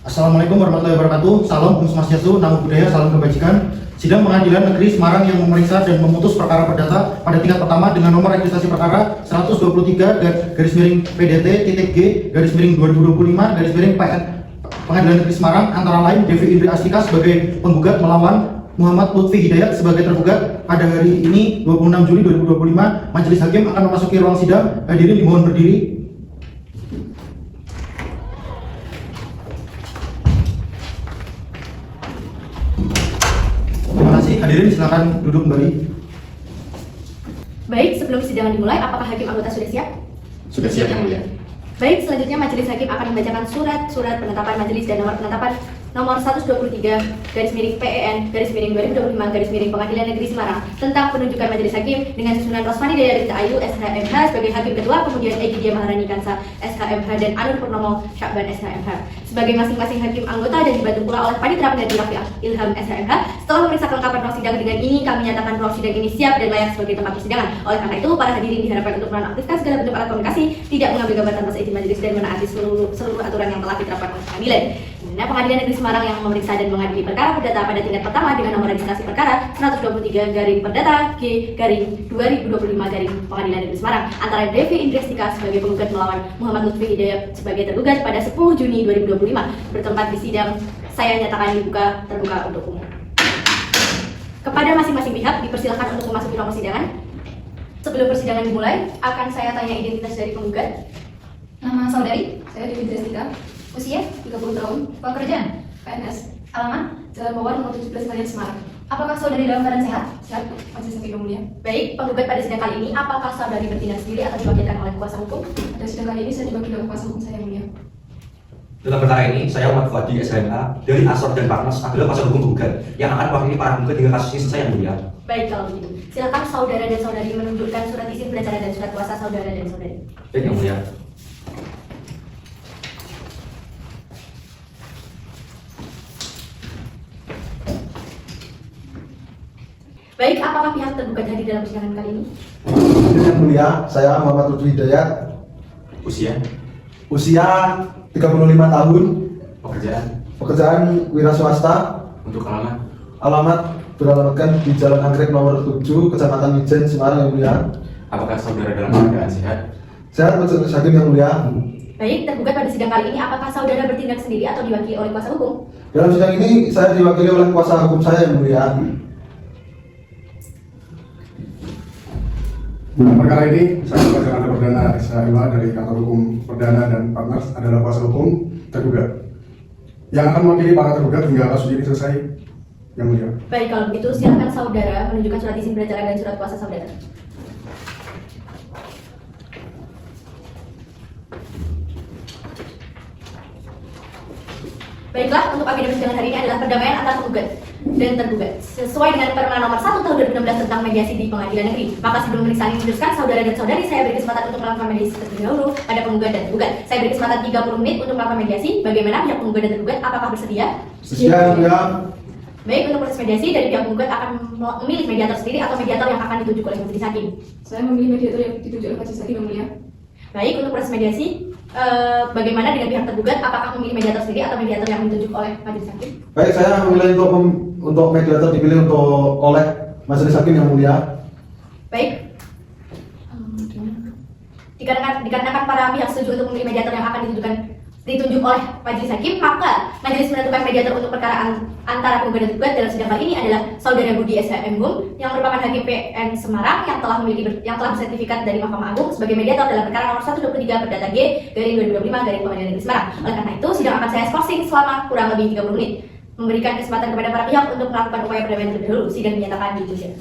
Assalamualaikum warahmatullahi wabarakatuh. Salam Om Swastiastu, Namo Buddhaya, salam kebajikan. Sidang Pengadilan Negeri Semarang yang memeriksa dan memutus perkara perdata pada tingkat pertama dengan nomor registrasi perkara 123 garis miring PDT titik G garis miring 2025 garis miring PN Pengadilan Negeri Semarang antara lain Devi Indri Astika sebagai penggugat melawan Muhammad Lutfi Hidayat sebagai tergugat. Pada hari ini 26 Juli 2025 Majelis Hakim akan memasuki ruang sidang. Hadirin dimohon berdiri. Terima kasih. Hadirin silakan duduk kembali. Baik, sebelum sidang dimulai, apakah hakim anggota sudah siap? Sudah siap, Yang Mulia. Baik, selanjutnya Majelis Hakim akan membacakan surat-surat penetapan majelis dan nomor penetapan nomor 123 garis miring PEN garis miring 2025 garis miring Pengadilan Negeri Semarang tentang penunjukan Majelis Hakim dengan susunan Rosmani Daya Rinta Ayu SHMH sebagai Hakim Ketua, kemudian Egidia Maharani Kansa SHMH dan Anur Purnomo Syakban SHMH sebagai masing-masing hakim anggota dan dibantu pula oleh Panitera Pengganti Rafi Ilham SHMH. Setelah memeriksa kelengkapan ruang sidang dengan ini, kami nyatakan ruang sidang ini siap dan layak sebagai tempat persidangan. Oleh karena itu, para hadirin diharapkan untuk menonaktifkan segala bentuk alat komunikasi, tidak mengambil gambar tanpa seizin majelis dan menaati seluruh aturan yang telah diterapkan oleh pengadilan. Nah, Pengadilan Negeri Semarang yang memeriksa dan mengadili perkara perdata pada tingkat pertama dengan nomor registrasi perkara 123 garing perdata G garing 2025 garing Pengadilan Negeri Semarang antara Devi Indri Astika sebagai penggugat melawan Muhammad Lutfi Hidayat sebagai tergugat pada 10 Juni 2025 bertempat di sidang. Saya nyatakan dibuka terbuka untuk umum. Kepada masing-masing pihak dipersilakan untuk memasuki ruang persidangan. Sebelum persidangan dimulai, akan saya tanya identitas dari penggugat. Nama saudari, saya Devi Indri Astika. Usia 30 tahun. Pekerjaan PNS. Alamat Jalan Mawar nomor 17 Kalian Semarang. Apakah saudari dalam keadaan sehat? Sehat. Majelis Hakim yang mulia. Baik, penggugat pada sidang kali ini, apakah saudari bertindak sendiri atau diwakilkan oleh kuasa hukum? Pada sidang kali ini saya diwakili oleh kuasa hukum saya yang mulia. Dalam perkara ini, saya Muhammad Fuadi SHMA dari Asor dan Partners adalah kuasa hukum penggugat yang akan mewakili para penggugat hingga kasus ini selesai yang mulia. Baik, kalau begitu, silakan saudara dan saudari menunjukkan surat izin beracara dan surat kuasa saudara dan saudari. Baik, yang mulia. Baik, apakah pihak tergugat hadir dalam persidangan kali ini? Yang mulia, saya Muhammad Lutfi Hidayat. Usia 35 tahun. Pekerjaan wira swasta. Untuk alamat Alamat beralamatkan di Jalan Anggrek nomor 7, Kecamatan Mijen, Semarang yang mulia. apakah saudara dalam keadaan sehat? Sehat, Majelis Hakim yang mulia. Baik, tergugat pada sidang kali ini, apakah saudara bertindak sendiri atau diwakili oleh kuasa hukum? Dalam sidang ini saya diwakili oleh kuasa hukum saya yang mulia. Dalam perkara ini, saya sebagai Anggota Perdana SHMA dari Kantor Hukum Perdana dan Partners adalah kuasa hukum tergugat yang akan mewakili para tergugat hingga kasus ini selesai yang mulia. Baik, kalau begitu silakan saudara menunjukkan surat izin beracara dan surat kuasa saudara. Baiklah, untuk agenda persidangan hari ini adalah perdamaian antara penggugat dan tergugat sesuai dengan Permen Nomor 1 Tahun 2016 tentang mediasi di Pengadilan Negeri. Maka sebelum pemeriksaan ini diteruskan, saudara dan saudari, saya beri kesempatan untuk melakukan mediasi terlebih dahulu pada penggugat dan tergugat. Saya beri kesempatan 30 menit untuk melakukan mediasi. Bagaimana pihak penggugat dan tergugat? Apakah bersedia? Sedia yang mulia. Baik, untuk proses mediasi dari pihak penggugat akan memilih mediator sendiri atau mediator yang akan ditunjuk oleh majelis hakim. Saya memilih mediator yang ditunjuk oleh Majelis Hakim yang mulia. Baik, untuk proses mediasi, bagaimana dengan pihak tergugat? Apakah memilih mediator sendiri atau mediator yang ditunjuk oleh majelis hakim? Baik, saya memilih untuk mediator dipilih oleh Majelis Hakim yang mulia. Baik. Dikarenakan para pihak setuju untuk memilih mediator yang akan ditunjuk oleh majelis hakim, maka majelis menentukan mediator untuk perkara antara penggugat dan tergugat dalam sidang kali ini adalah saudara Budi SHM yang merupakan hakim PN Semarang yang telah bersertifikat dari Mahkamah Agung sebagai mediator dalam perkara nomor 123 perdata G garing 2025 garing Pengadilan Negeri Semarang. Oleh karena itu, sidang akan saya skorsing selama kurang lebih 30 menit, memberikan kesempatan kepada para pihak untuk melakukan upaya perdamaian terlebih dahulu. Sidang dinyatakan ditutup.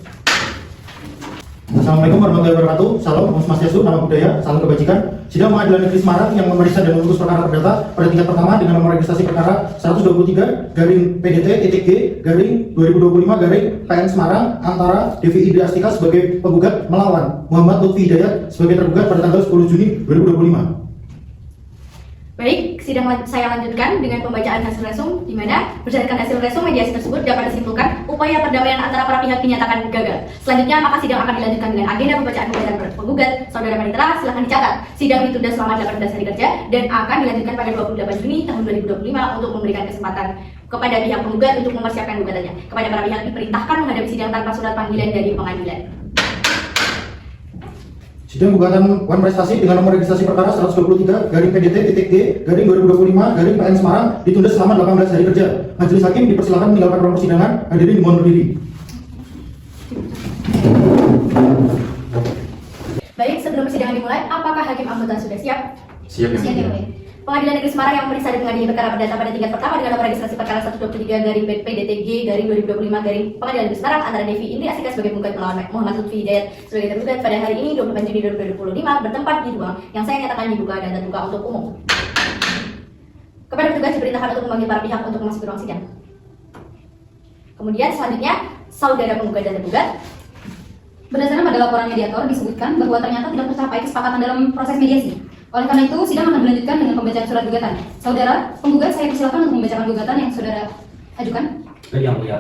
Assalamualaikum warahmatullahi wabarakatuh. Salam Om Swastiastu, Namo Buddhaya, salam kebajikan. Sidang Pengadilan Negeri Semarang yang memeriksa dan memutus perkara perdata pada tingkat pertama dengan nomor registrasi perkara 123 garing PDT titik G garing 2025 garing PN Semarang antara Devi Indri Astika sebagai penggugat melawan Muhammad Lutfi Hidayat sebagai tergugat pada tanggal 10 Juni 2025. Baik, sidang saya lanjutkan dengan pembacaan hasil resum, di mana berdasarkan hasil resum mediasi tersebut dapat disimpulkan upaya perdamaian antara para pihak dinyatakan gagal. Selanjutnya, maka sidang akan dilanjutkan dengan agenda pembacaan gugatan penggugat. Saudara panitera, silakan dicatat. Sidang ditunda selama 18 hari kerja dan akan dilanjutkan pada 28 Juni tahun 2025 untuk memberikan kesempatan kepada pihak penggugat untuk mempersiapkan gugatannya. Kepada para pihak diperintahkan menghadapi sidang tanpa surat panggilan dari pengadilan. Sidang gugatan Wan Prestasi dengan nomor registrasi perkara 123 garing PDT.G garing 2025 garing PN Semarang ditunda selama 18 hari kerja. Majelis hakim dipersilakan meninggalkan ruang persidangan. Hadirin dimohon berdiri. Baik, sebelum persidangan dimulai, apakah hakim anggota sudah siap? Siap Siap ya, Mulia. Pengadilan Negeri Semarang yang memeriksa dan mengadili perkara perdata pada tingkat pertama dengan nomor registrasi perkara 123 garing PDTG garing 2025 garing Pengadilan Negeri Semarang antara Devi Indri Astika sebagai penggugat melawan Muhammad Lutfi Hidayat sebagai tergugat pada hari ini 24 Juni 2025 bertempat di ruang yang saya nyatakan dibuka dan terbuka untuk umum. Kepada petugas diperintahkan untuk memanggil para pihak untuk memasuki ruang sidang. Kemudian selanjutnya, saudara penggugat dan tergugat. Berdasarkan pada laporan mediator disebutkan bahwa ternyata tidak tercapai kesepakatan dalam proses mediasi. Oleh karena itu, sidang akan dilanjutkan dengan pembacaan surat gugatan. Saudara, penggugat saya persilakan untuk membacakan gugatan yang saudara ajukan. Baik, yang mulia.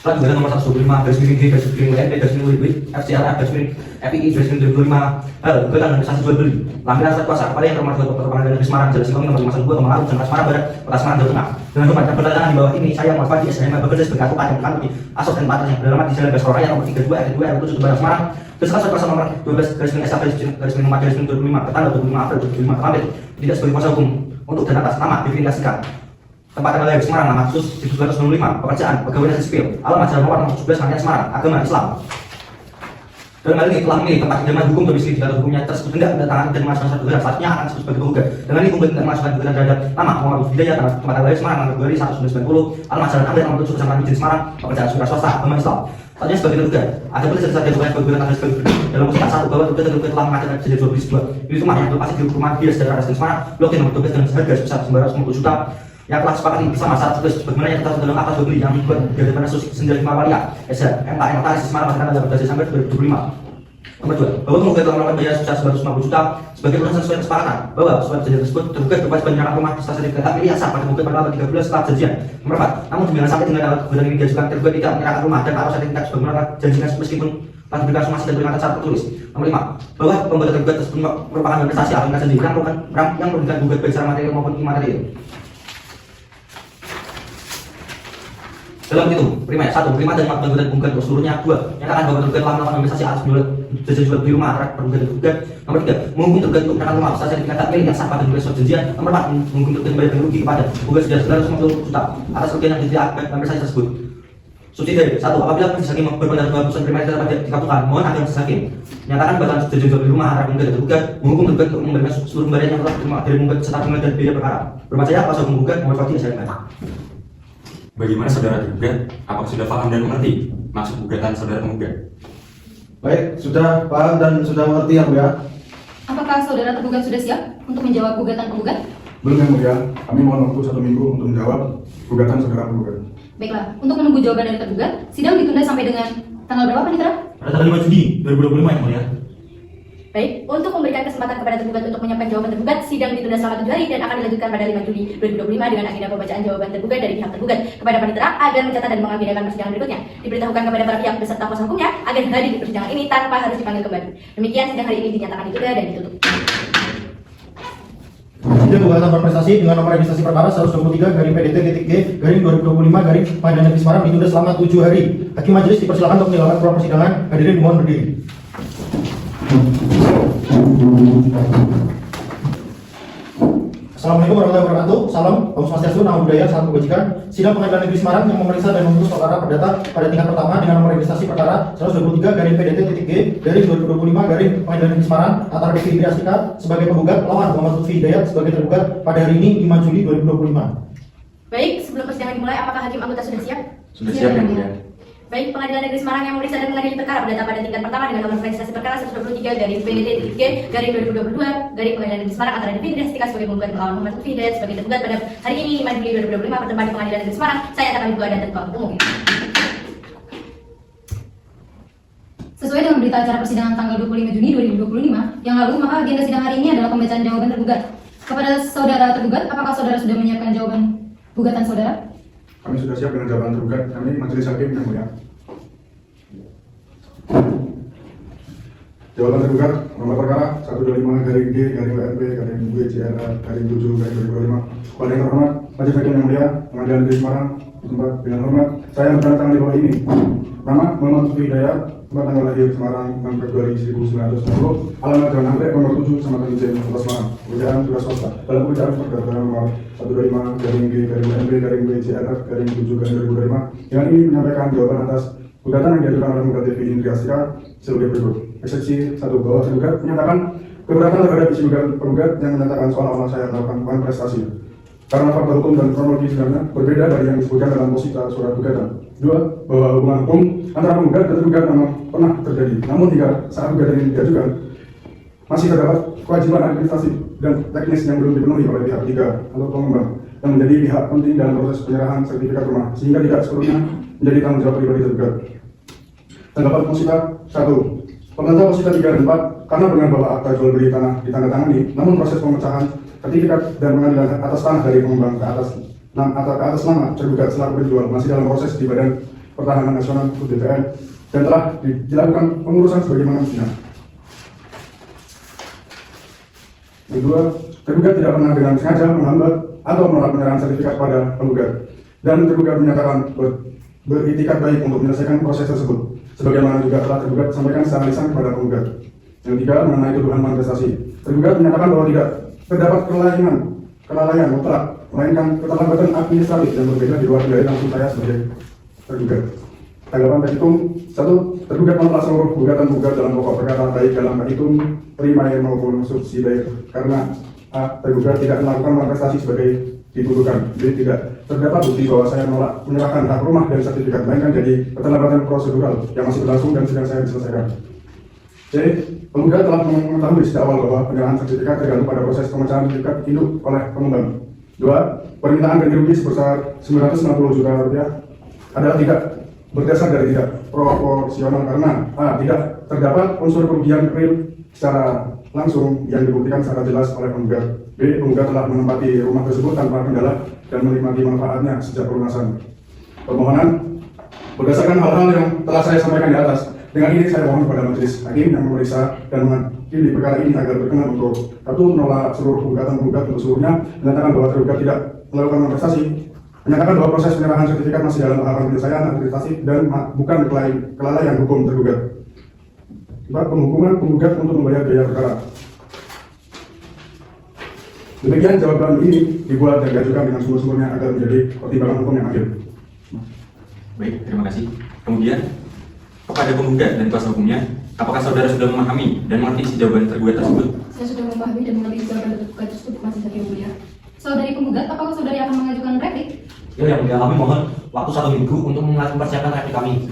Surat gugatan nomor 125 garis miring G garis miring WNP garis miring WIB FCRA garis miring FII garis miring 2025 gugatan investasi jual beli lampiran surat kuasa kepala yang terhormat Ketua Pengadilan Negeri Semarang Jalan Singkong nomor 52 Kemang Agung Jalan Semarang Barat Kota Semarang Jawa Tengah. Dengan hormat dan bertentangan di bawah ini saya Muhammad Fadli SHM bekerja sebagai advokat yang mengkanuti asas dan partnernya beralamat di Jalan Basro Raya nomor 32 RT2 RT7 Barat Semarang. Kesalahan surat kuasa nomor 12 garis miring SA garis miring 4 garis miring 2025 bertanggal 25 April 2025 terlambat tidak sebagai kuasa hukum untuk dan atas nama diindikasikan tempat tanggal lahir Semarang, nama khusus 1995, pekerjaan, pegawai negeri sipil, alamat Jalan Mawar nomor 17 Rangkaian Semarang, agama Islam. Dalam hal ini telah memilih tempat kediaman hukum domisili di dalam hukumnya tersebut hendak mendatangkan dan memasukkan satu gugatan selanjutnya akan disebut sebagai penggugat. Dengan ini penggugat tidak memasukkan gugatan terhadap nama Muhammad Lutfi Hidayat tempat tanggal lahir Semarang tanggal Februari 1990, alamat Jalan Amir nomor 7 Kecamatan Mijil Semarang, pekerjaan surya swasta, agama Islam. Selanjutnya sebagai tergugat, ada pula saja gugatan sebagai gugatan tanggal sebagai dalam musik 1 bahwa tergugat telah mengadakan kejadian jual beli sebuah unit rumah yang berlokasi di rumah bias daerah Residen Semarang, blok nomor 12 dengan harga sebesar 950 juta yang telah sepakati bersama saat tugas bagaimana yang tertulis dalam akad jual beli yang dibuat dari pada Susi Sendiri Mawalia SH MKM Notaris Semarang pada tanggal 12 Desember 2025. Nomor 2, bahwa penggugat telah melakukan bayaran sebesar 950 juta sebagai lunasan sesuai kesepakatan bahwa sesuai kejadian tersebut tergugat berbuat penyerahan rumah setelah sertifikat hak milik asal pada penggugat pada tanggal 3 bulan setelah janjian. Nomor 4, namun jangan sampai dengan alat gugatan ini diajukan tergugat tidak menyerahkan rumah dan atau sertifikat sebagaimana janjikan meskipun telah diberikan somasi dan peringatan secara tertulis. Nomor 5, bahwa pembuatan tergugat tersebut merupakan investasi atau investasi sendiri yang merugikan gugat baik secara material maupun imaterial. Dalam itu, pertama, 1. Terima dan melakukan gugatan penggugat untuk seluruhnya. 2. Nyatakan bahwa tergugat telah melakukan investasi atas jasa jual beli rumah antara penggugat dan tergugat. Nomor 3. Menghukum tergugat untuk menyerahkan rumah setelah sertifikat hak milik yang sah pada surat janjian. Nomor 4. Menghukum tergugat membayar rugi kepada penggugat sudah 950 juta atas kerugian yang tidak akibat investasi tersebut. Subsidi 1. Apabila majelis hakim berpendapat bahwa putusan primer dapat dikabulkan, mohon agar majelis hakim nyatakan bahwa jasa jual beli rumah antara penggugat dan tergugat, menghukum tergugat untuk memberikan seluruh pemberian yang telah diterima dari penggugat serta bunga dan biaya perkara. Bermat saya kuasa penggugat Muhammad Fadli SHM. Bagaimana saudara tergugat? Apakah sudah paham dan mengerti maksud gugatan saudara penggugat? Baik, sudah paham dan sudah mengerti yang mulia. Apakah saudara tergugat sudah siap untuk menjawab gugatan penggugat? Belum yang mulia, kami mohon waktu 1 minggu untuk menjawab gugatan saudara penggugat. Baiklah, untuk menunggu jawaban dari tergugat, sidang ditunda sampai dengan tanggal berapa, Panitera? Pada tanggal 5 Juni 2025 yang mulia. Baik, untuk memberikan kesempatan kepada tergugat untuk menyampaikan jawaban tergugat, sidang ditunda selama 7 hari dan akan dilanjutkan pada 5 Juli 2025 dengan agenda pembacaan jawaban tergugat dari pihak tergugat kepada panitera agar mencatat dan mengagendakan persidangan berikutnya. Diberitahukan kepada para pihak beserta kuasa hukumnya agar hadir di persidangan ini tanpa harus dipanggil kembali. Demikian sidang hari ini dinyatakan ditunda dan ditutup. Sidang gugatan berprestasi dengan nomor registrasi perkara 123 garing PDT.G garing 2025 garing Pengadilan Negeri Semarang ditunda selama 7 hari. Hakim majelis dipersilakan untuk meninggalkan ruang persidangan. Hadirin mohon berdiri. Assalamualaikum warahmatullahi wabarakatuh. Salam, Om Swastiastu, Namo Buddhaya, Salam Kebajikan. Sidang Pengadilan Negeri Semarang yang memeriksa dan memutus perkara perdata pada tingkat pertama dengan nomor registrasi perkara 123 garing PDT.G garing 2025 garing Pengadilan Negeri Semarang antara Devi Indri Astika sebagai penggugat melawan Muhammad Lutfi Hidayat sebagai tergugat pada hari ini 5 Juli 2025. Baik, sebelum persidangan dimulai, apakah hakim anggota sudah siap? Sudah siap yang mulia. Baik, Pengadilan Negeri Semarang yang memeriksa dan mengadili perkara perdata pada tingkat pertama dengan nomor registrasi perkara 123 garing PDT.G garing 2022 garing Pengadilan Negeri Semarang antara Devi Indri Astika sebagai penggugat melawan Muhammad Lutfi Hidayat sebagai tergugat pada hari ini 5 Juli 2025 bertempat di Pengadilan Negeri Semarang. Saya akan dibuka dan terbuka untuk umum. Sesuai dengan berita acara persidangan tanggal 25 Juni 2025 yang lalu, maka agenda sidang hari ini adalah pembacaan jawaban tergugat. Kepada saudara tergugat, apakah saudara sudah menyiapkan jawaban gugatan saudara? Kami sudah siap dengan jawaban tergugat. Kami majelis hakim yang mulia. Jawaban tergugat nomor perkara 125/G/WMP/WCRA/7/2005. Kepada yang terhormat majelis hakim yang mulia, Pengadilan Negeri Semarang, di tempat dengan hormat saya bertanda di bawah ini. Nama Muhammad Lutfi Hidayat, tempat tanggal lahir Semarang 6 Februari 1990, alamat Jalan Anggrek nomor 7 Kecamatan Ijen, Kota Semarang. Pekerjaan tugas swasta. Dalam pekerjaan perdata nomor 125/G/WMP/WCRA/7/2005. Dengan ini menyampaikan jawaban atas gugatan yang diajukan oleh Penggugat TV Indri Astika sebagai berikut. Eksepsi 1. Bahwa tergugat menyatakan keberatan terhadap isi penggugat yang menyatakan seolah-olah saya melakukan prestasi. Karena fakta hukum dan kronologi sebenarnya berbeda dari yang disebutkan dalam posita surat gugatan. 2. Bahwa hubungan hukum antara penggugat dan tergugat memang pernah terjadi. Namun hingga saat gugatan ini diajukan, masih terdapat kewajiban administratif dan teknis yang belum dipenuhi oleh pihak ketiga atau pengembang yang menjadi pihak penting dalam proses penyerahan sertifikat rumah, sehingga tidak sepenuhnya menjadi tanggung jawab pribadi tergugat. Tanggapan posita 1. Pembantah posita 3 dan 4 karena benar bahwa akta jual beli tanah ditandatangani, namun proses pemecahan sertifikat dan pengadilan atas tanah dari pengembang ke atas nama tergugat selaku penjual masih dalam proses di Badan Pertahanan Nasional (BPN) dan telah dilakukan pengurusan sebagaimana mestinya. Kedua, tergugat tidak pernah dengan sengaja menghambat atau menolak penyerahan sertifikat pada penggugat, dan tergugat menyatakan beritikat baik untuk menyelesaikan proses tersebut, sebagaimana juga telah tergugat sampaikan secara lisan kepada penggugat. Yang ketiga, mengenai tuduhan manifestasi, tergugat menyatakan bahwa tidak terdapat kelalaian mutlak, melainkan keterlambatan administratif yang berbeda di luar dari langsung saya sebagai tergugat. Tanggapan petitum 1. Tergugat menolak seluruh gugatan penggugat dalam pokok perkara baik dalam petitum primair maupun subsidiar karena A. Tergugat tidak melakukan manifestasi sebagai dituduhkan. B. Tidak terdapat bukti bahwa saya menolak menyerahkan hak rumah dan sertifikat, melainkan jadi keterlambatan prosedural yang masih berlangsung dan sedang saya diselesaikan. C. Penggugat telah mengetahui sejak awal bahwa penyerahan sertifikat tergantung pada proses pemecahan sertifikat induk oleh pengembang. 2. Permintaan ganti rugi sebesar Rp960 juta adalah tidak berdasar dari tidak proporsional karena A. Tidak terdapat unsur kerugian real secara langsung yang dibuktikan secara jelas oleh penggugat. B. Penggugat telah menempati rumah tersebut tanpa kendala dan menikmati manfaatnya sejak pelunasan. Permohonan berdasarkan hal-hal yang telah saya sampaikan di atas. Dengan ini saya mohon kepada majelis hakim yang memeriksa dan mengadili perkara ini agar berkenan untuk 1. Menolak seluruh gugatan penggugat untuk seluruhnya, menyatakan bahwa tergugat tidak melakukan manifestasi, menyatakan bahwa proses penyerahan sertifikat masih dalam tahapan penyelesaian administrasi dan bukan kelalaian hukum tergugat. 4. Penghukuman penggugat untuk membayar biaya perkara. Demikian jawaban ini dibuat dan diajukan dengan sumber-sumbernya agar menjadi pertimbangan hukum yang adil. Baik, terima kasih. Kemudian, kepada penggugat dan kuasa hukumnya, apakah saudara sudah memahami dan mengerti isi jawaban tergugat tersebut? Saya sudah memahami dan mengerti jawaban tergugat tersebut, majelis hakim yang mulia. Saudari penggugat, apakah saudari akan mengajukan replik? Ya, yang mulia, kami mohon waktu 1 minggu untuk mempersiapkan replik kami.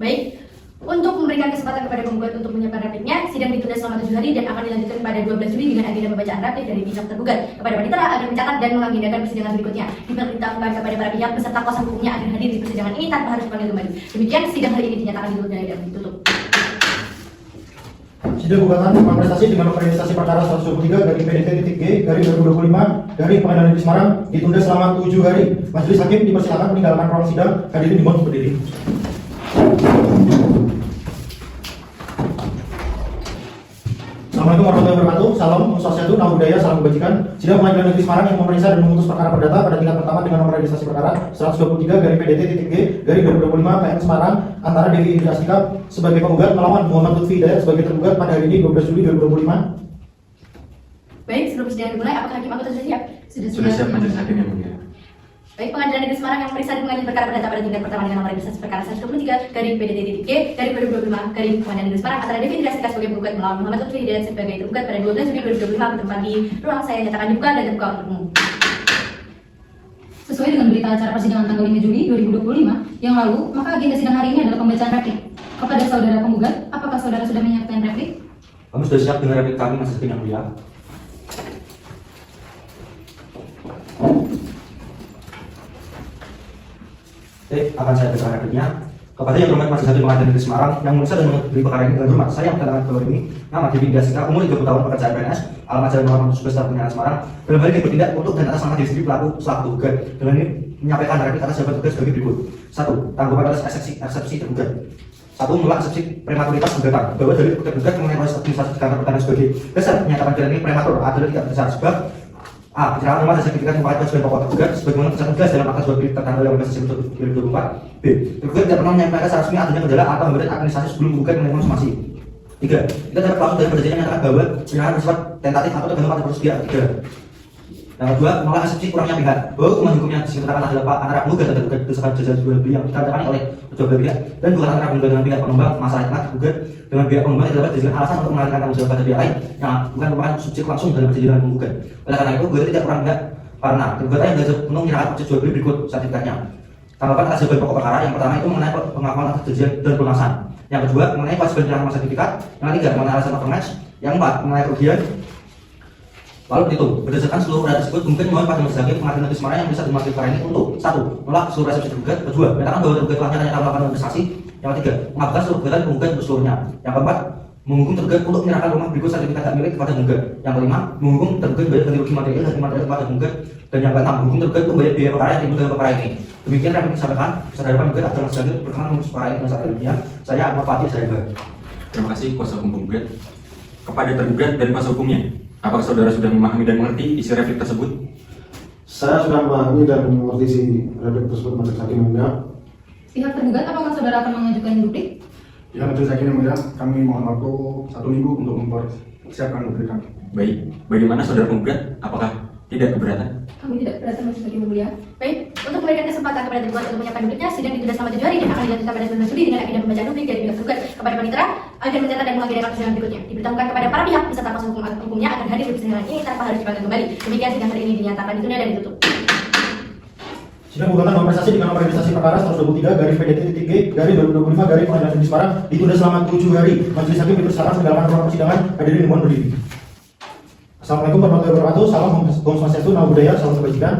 Baik, untuk memberikan kesempatan kepada penggugat untuk menyiapkan repliknya, sidang ditunda selama 7 hari dan akan dilanjutkan pada 12 Juli dengan agenda pembacaan replik dari pihak tergugat kepada panitera agar mencatat dan mengagendakan persidangan berikutnya. Diperintahkan kepada para pihak beserta kuasa hukumnya agar hadir di persidangan ini tanpa harus dipanggil kembali. Demikian sidang hari ini dinyatakan ditutup. Sidang gugatan prestasi dengan nomor registrasi perkara 123/PDT.G/2025 Pengadilan Negeri Semarang ditunda selama 7 hari. Majelis hakim dipersilakan meninggalkan ruang sidang. Hadirin dimohon berdiri. Assalamualaikum warahmatullahi wabarakatuh. Salam Swastiastu, Namo Buddhaya, salam kebajikan. Sidang Pengadilan Negeri Semarang yang memeriksa dan memutus perkara perdata pada tingkat pertama dengan nomor registrasi perkara 123/PDT.G/2025 PN Semarang antara Devi Indri Astika sebagai penggugat melawan Muhammad Lutfi Hidayat sebagai tergugat pada hari ini 12 Juli 2025. Baik, sebelum persidangan dimulai, apakah hakim anggota sudah siap? Sudah siap majelis hakim yang mulia. Baik, Pengadilan Negeri Semarang yang memeriksa dan mengadili perkara perdata pada tingkat pertama dengan nomor registrasi perkara 123/PDT.G/2025 Pengadilan Negeri Semarang antara Devi Indri Astika sebagai penggugat melawan Muhammad Lutfi Hidayat sebagai tergugat pada 12 Juli 2025 bertempat di ruang saya nyatakan dibuka dan terbuka untuk umum. Sesuai dengan berita acara persidangan tanggal 5 Juli 2025 yang lalu, maka agenda sidang hari ini adalah pembacaan replik. Kepada saudara penggugat, apakah saudara sudah menyiapkan replik? Kami sudah siap dengan replik kami, majelis hakim yang mulia. Akan saya bacakan repliknya. Kepada yang terhormat Majelis Hakim Pengadilan Negeri Semarang yang memeriksa dan mengadili perkara ini dengan hormat, saya yang kedatangan bawah ini, nama Devi Indah, umur 30 tahun, pekerjaan PNS, alamat Jalan Nomor 11 Penyelidikan Semarang, dalam hal ini bertindak untuk dan atas nama diri sendiri pelaku selaku tergugat. Dengan ini menyampaikan replik atas jawaban tugas sebagai berikut. 1. Tanggapan atas eksepsi tergugat. 1. Menolak eksepsi prematuritas gugatan bahwa dari tergugat mengenai proses administrasi kantor pertanian sebagai dasar menyatakan jalan ini prematur adalah tidak besar sebab A. Keterangan nomor dan sertifikat merupakan kewajiban pokok tergugat sebagaimana tercantum jelas dalam akta jual beli tertanggal 15 Desember 2024. B. Tergugat tidak pernah menyampaikan secara resmi adanya kendala atau hambatan administrasi sebelum menggugat mengenai konsumasi. 3. Kita dapat langsung dari perjanjian yang menyatakan bahwa penyerahan bersifat tentatif atau tergantung pada proses pihak ketiga. Yang kedua, menolak eksepsi kurangnya pihak bahwa hukuman hukum yang disebutkan adalah antara penggugat dan tergugat berdasarkan jasa jual beli yang ditandatangani oleh kedua belah pihak dan bukan antara penggugat dengan pihak pengembang masalah yang tergugat dengan pihak pengembang yang dapat dijadikan alasan untuk mengalihkan tanggung jawab pada pihak lain yang bukan merupakan subjek langsung dalam perjanjian dengan penggugat. Oleh karena itu, penggugat tidak kurang pihak karena tergugat yang belajar penuh menyerahkan proses jual beli berikut sertifikatnya. Tanggapan atas jawaban pokok perkara yang pertama itu mengenai pengakuan atas kejadian dan pelunasan. Yang kedua mengenai kewajiban penyerahan sertifikat. Yang ketiga mengenai alasan overmatch. Yang empat mengenai kerugian. Lalu berhitung berdasarkan seluruh data tersebut mungkin mohon pada Majelis Hakim Pengadilan Negeri Semarang yang bisa dimaksud perkara ini untuk 1. Menolak seluruh resepsi tergugat. Kedua menyatakan bahwa tergugat telah nyatanya melakukan investasi. Yang ketiga mengabulkan seluruh gugatan penggugat untuk seluruhnya. Yang keempat menghukum tergugat untuk menyerahkan rumah berikut sertifikat hak milik kepada penggugat. Yang kelima menghukum tergugat bayar ganti rugi material kepada penggugat. Dan yang keenam menghukum tergugat untuk bayar biaya perkara yang timbul dalam perkara ini. Demikian yang disampaikan beserta hadapan penggugat agar Majelis Hakim berkenan mengurus perkara ini dengan saat ilmiah. Saya Ahmad Fatih Zaibar. Terima kasih kuasa hukum penggugat. Kepada tergugat dan kuasa hukumnya, apakah saudara sudah memahami dan mengerti isi replik tersebut? Saya sudah memahami dan mengerti isi replik tersebut Majelis Hakim yang mulia. Pihak tergugat, apakah saudara akan mengajukan duplik? Ya, Majelis Hakim yang mulia, kami mohon waktu 1 minggu untuk mempersiapkan duplik kami. Baik, bagaimana saudara penggugat? Apakah tidak keberatan? Kami tidak keberatan Majelis Hakim yang mulia. Baik, untuk memberikan kesempatan kepada tergugat untuk menyiapkan dupliknya, sidang ditunda selama 7 hari dan akan dilanjutkan pada 19 Juli dengan agenda pembacaan duplik dari pihak tergugat kepada panitera agar mencatat dan mengagendakan persidangan berikutnya. Diberitahukan kepada para pihak beserta kuasa hukumnya akan hadir di persidangan ini tanpa harus dipanggil kembali. Demikian sidang hari ini dinyatakan ditunda dan ditutup. Sidang gugatan nomor prestasi dengan nomor registrasi perkara 123 garing PDT-G garing 2025 garing Pengadilan Negeri Semarang ditunda selama 7 hari. Majelis Hakim dipersilakan meninggalkan ruang persidangan. Hadirin dimohon berdiri. Assalamualaikum warahmatullahi wabarakatuh. Salam Om Swastiastu, Namo Buddhaya, salam kebajikan.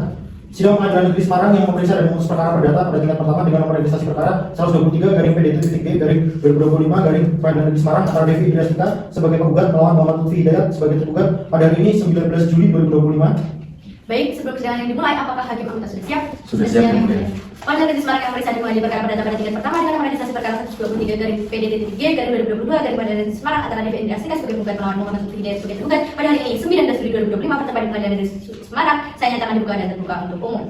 Sidang Pengadilan Negeri Semarang yang memeriksa dan memutus perkara perdata pada tingkat pertama dengan nomor registrasi perkara 123 garing PDT-G garing 2025 garing Pengadilan Negeri Semarang antara Devi Indah sebagai penggugat melawan Muhammad Lutfi Hidayat sebagai tergugat pada hari ini 19 Juli 2025. Baik, sebelum persidangan yang dimulai, apakah Hakim Anggota sudah siap? Sudah siap, yang mulia. Pengadilan Negeri Semarang yang memeriksa dan mengadili perkara perdata pada tingkat pertama dengan nomor registrasi perkara 123 garing PDT-G garing 2022 garing Pengadilan Negeri Semarang antara Devi Indah sebagai penggugat melawan Muhammad Lutfi Hidayat sebagai tergugat pada hari ini 19 Juli 2025 bertempat di Pengadilan Negeri Semarang. Saya nyatakan dibuka dan terbuka untuk umum.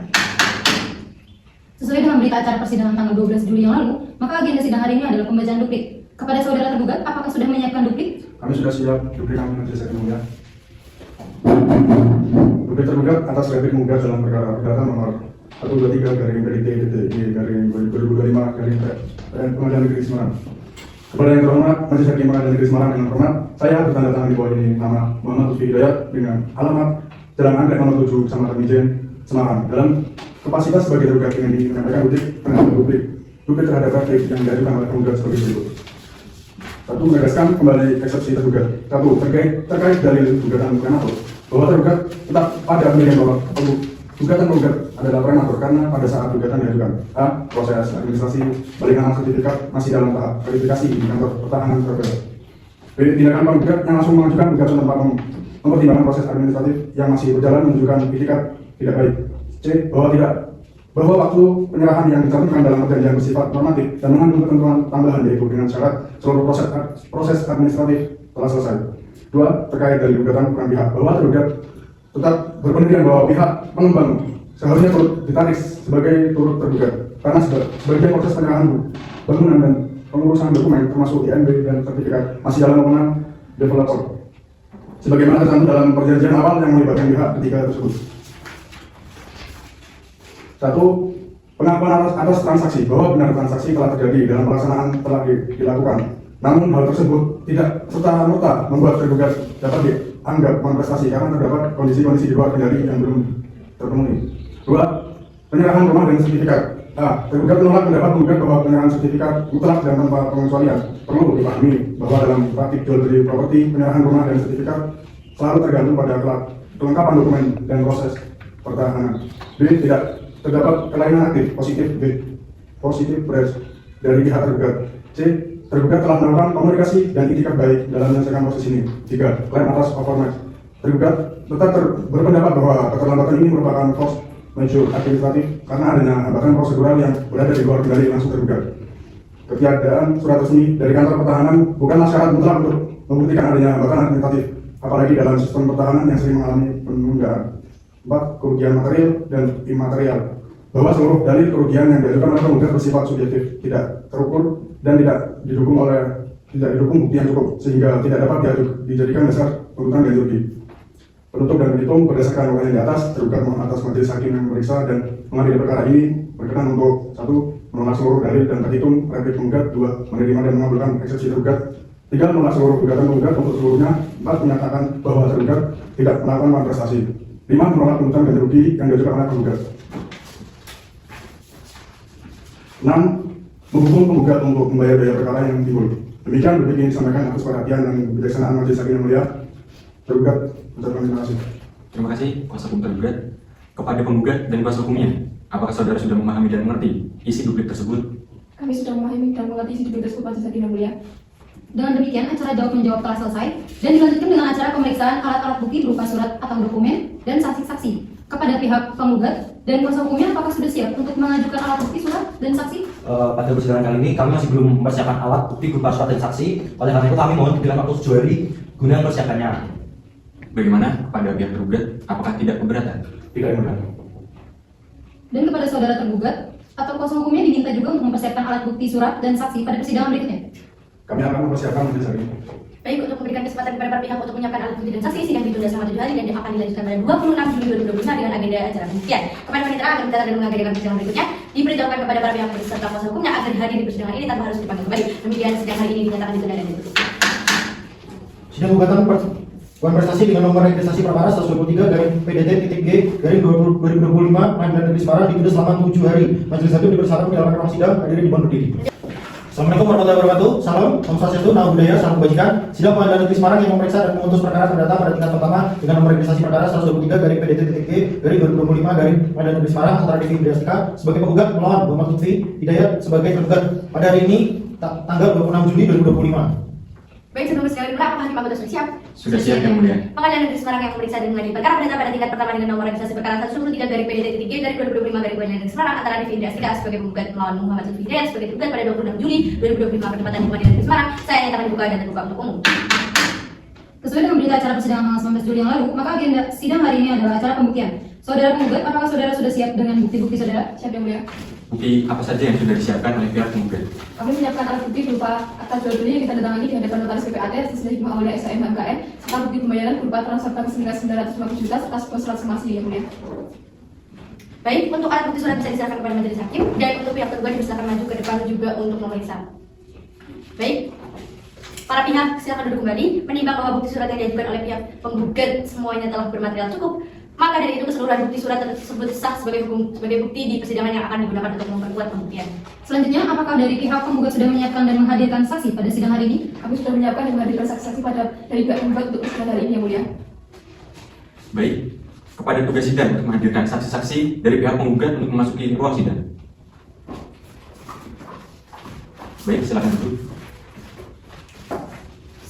Sesuai dengan berita acara persidangan tanggal 12 Juli yang lalu, maka agenda sidang hari ini adalah pembacaan duplik. Kepada saudara tergugat, apakah sudah menyiapkan duplik? Kami sudah siap duplik kami Majelis Hakim yang mulia. Duplik tergugat atas replik penggugat dalam perkara perdata nomor 123 garing PDT-G garing 2025 garing Pengadilan Negeri Semarang. Kepada yang terhormat Majelis Hakim Pengadilan Negeri Semarang dengan hormat, saya bertanda tangan di bawah ini nama Muhammad Lutfi Hidayat dengan alamat Jalan Anggrek nomor 7 Kecamatan Mijen, Semarang dalam kapasitas sebagai tergugat dengan menyampaikan duplik terhadap replik yang diajukan oleh penggugat sebagai berikut. 1. Menegaskan kembali eksepsi tergugat. 1. Terkait dalil gugatan prematur bahwa tergugat tetap pada pemilihan bahwa gugatan penggugat adalah prematur karena pada saat gugatan diajukan A. Proses administrasi balikan sertifikat masih dalam tahap verifikasi di kantor pertahanan tergugat. B. Tindakan penggugat yang langsung mengajukan gugatan tanpa mempertimbangkan proses administratif yang masih berjalan menunjukkan itikat tidak baik. C. Bahwa waktu penyerahan yang dicantumkan dalam perjanjian bersifat normatif dan mengandung ketentuan tambahan yaitu dengan syarat seluruh proses administratif telah selesai. 2. Terkait dari gugatan bukan pihak bahwa tergugat tetap berpendirian bahwa pihak pengembang seharusnya turut ditarik sebagai turut tergugat karena sebagian proses penyerahan bangunan dan pengurusan dokumen termasuk IMB dan sertifikat masih dalam wewenang developer sebagaimana tercantum dalam perjanjian awal yang melibatkan pihak ketiga tersebut. 1. Pengakuan atas transaksi bahwa benar transaksi telah terjadi dalam pelaksanaan telah dilakukan. Namun hal tersebut tidak serta-merta membuat tergugat dapat dianggap prestasi karena terdapat kondisi-kondisi di luar kendali yang belum terpenuhi. 2. Penyerahan rumah dan sertifikat. A. Tergugat menolak pendapat penggugat bahwa penyerahan sertifikat mutlak dan tanpa pengecualian. Perlu dipahami bahwa dalam praktik jual beli properti penyerahan rumah dan sertifikat selalu tergantung pada kelengkapan dokumen dan proses pertahanan. B. Tidak terdapat kelainan aktif positif dari pihak tergugat. C. Tergugat telah melakukan komunikasi dan itikat baik dalam menyelesaikan proses ini. 3. Klaim atas performance. Tergugat tetap berpendapat bahwa keterlambatan ini merupakan force majeure administratif karena adanya hambatan prosedural yang berada di luar kendali langsung tergugat. Ketiadaan surat resmi dari kantor pertahanan bukanlah syarat mutlak untuk membuktikan adanya hambatan administratif, apalagi dalam sistem pertahanan yang sering mengalami penundaan. 4. Kerugian material dan imaterial. Bahwa seluruh dalil kerugian yang diajukan oleh penggugat bersifat subjektif, tidak terukur dan tidak didukung bukti yang cukup, sehingga tidak dapat dijadikan dasar tuntutan ganti rugi. Penutup dan petitum berdasarkan uraian di atas, tergugat mohon atas majelis hakim yang memeriksa dan mengadili perkara ini berkenan untuk 1. Menolak seluruh dalil dan petitum replik penggugat. 2. Menerima dan mengabulkan eksepsi tergugat. 3. Menolak seluruh gugatan penggugat untuk seluruhnya. 4. Menyatakan bahwa tergugat tidak melakukan malprestasi. 5. Menolak tuntutan ganti rugi yang diajukan oleh penggugat. 6. Menghukum penggugat untuk membayar biaya perkara yang timbul. Demikian berikut ini disampaikan atas perhatian dan kebijaksanaan majelis hakim yang mulia. Tergugat ucapkan terima kasih. Terima kasih kuasa hukum tergugat. Kepada penggugat dan kuasa hukumnya, apakah saudara sudah memahami dan mengerti isi duplik tersebut? Kami sudah memahami dan mengerti isi duplik tersebut majelis hakim yang mulia. Dengan demikian, acara jawab-menjawab telah selesai dan dilanjutkan dengan acara pemeriksaan alat-alat bukti berupa surat atau dokumen dan saksi-saksi. Kepada pihak penggugat dan kuasa hukumnya, apakah sudah siap untuk mengajukan alat bukti, surat, dan saksi? Pada persidangan kali ini kami masih belum mempersiapkan alat bukti berupa surat dan saksi. Oleh karena itu kami mohon diberikan waktu 7 hari guna mempersiapkannya. Bagaimana kepada pihak tergugat? Apakah tidak keberatan? Tidak keberatan. Dan kepada saudara tergugat atau kuasa hukumnya diminta juga untuk mempersiapkan alat bukti, surat, dan saksi pada persidangan berikutnya. Kami akan mempersiapkan majelis hakim. Baik, untuk memberikan kesempatan kepada para pihak untuk menyiapkan alat bukti dan saksi, sidang ditunda selama 7 hari dan akan dilanjutkan pada 26 Juli 2025 dengan agenda acara pembuktian. Kepada panitera akan mencatat dan mengagendakan persidangan berikutnya. Diperintahkan kepada para pihak beserta kuasa hukumnya agar hadir di persidangan ini tanpa harus dipanggil kembali. Demikian sidang hari ini dinyatakan ditunda dan ditutup. Sidang gugatan Puan prestasi dengan nomor registrasi perkara 123/PDT-G/2025 Pengadilan Negeri Semarang ditunda selama 7 hari. Majelis hakim dipersilakan menyalakan ruang sidang, hadirin dimohon berdiri. Assalamualaikum warahmatullahi wabarakatuh. Salam, Om Swastiastu, Namo Buddhaya, salam kebajikan. Sidang Pengadilan Negeri Semarang yang memeriksa dan memutus perkara perdata pada tingkat pertama dengan nomor registrasi perkara 123/PDT-G/2025 Pengadilan Negeri Semarang antara Devi Indriastika sebagai penggugat melawan Muhammad Lutfi Hidayat sebagai tergugat pada hari ini tanggal 26 Juli 2025. Baik, sebelum persidangan dimulai, apakah hakim anggota sudah siap? Sudah siap, Yang Mulia. Pengadilan Negeri Semarang yang memeriksa dan mengadili perkara perdata pada tingkat pertama dengan nomor registrasi perkara 123/PDT-G/2025 Pengadilan Negeri Semarang antara Devi Indriastika sebagai penggugat melawan Muhammad Lutfi Hidayat sebagai tergugat pada 26 Juli 2025 bertepatan di Pengadilan Negeri Semarang. Saya nyatakan dibuka dan terbuka untuk umum. Sesuai dengan berita acara persidangan tanggal 19 Juli yang lalu, maka agenda sidang hari ini adalah acara pembuktian. Saudara penggugat, apakah saudara sudah siap dengan bukti-bukti saudara? Siap yang mulia. Bukti apa saja yang sudah disiapkan oleh pihak penggugat? Kami menyiapkan alat bukti berupa akta jual beli yang ditandatangani di hadapan notaris PPAT atas nama Hikmah Aulia SHM HMKN serta bukti pembayaran berupa transfer bank senilai 950 juta serta sebuah surat somasi yang mulia. Baik, untuk alat bukti surat bisa diserahkan kepada majelis hakim dan untuk pihak tergugat dipersilakan maju ke depan juga untuk memeriksa. Baik, para pihak silakan duduk kembali. Menimbang bahwa bukti surat yang diajukan oleh pihak penggugat semuanya telah bermaterial cukup, maka dari itu keseluruhan bukti surat tersebut sah sebagai bukti di persidangan yang akan digunakan untuk memperkuat pembuktian. Selanjutnya, apakah dari pihak penggugat sudah menyiapkan dan menghadirkan saksi pada sidang hari ini? Kami sudah menyiapkan dan menghadirkan saksi-saksi pada dari pihak penggugat untuk persidangan hari ini yang mulia. Baik, kepada tugas sidang untuk menghadirkan saksi-saksi dari pihak penggugat untuk memasuki ruang sidang. Baik, silakan duduk.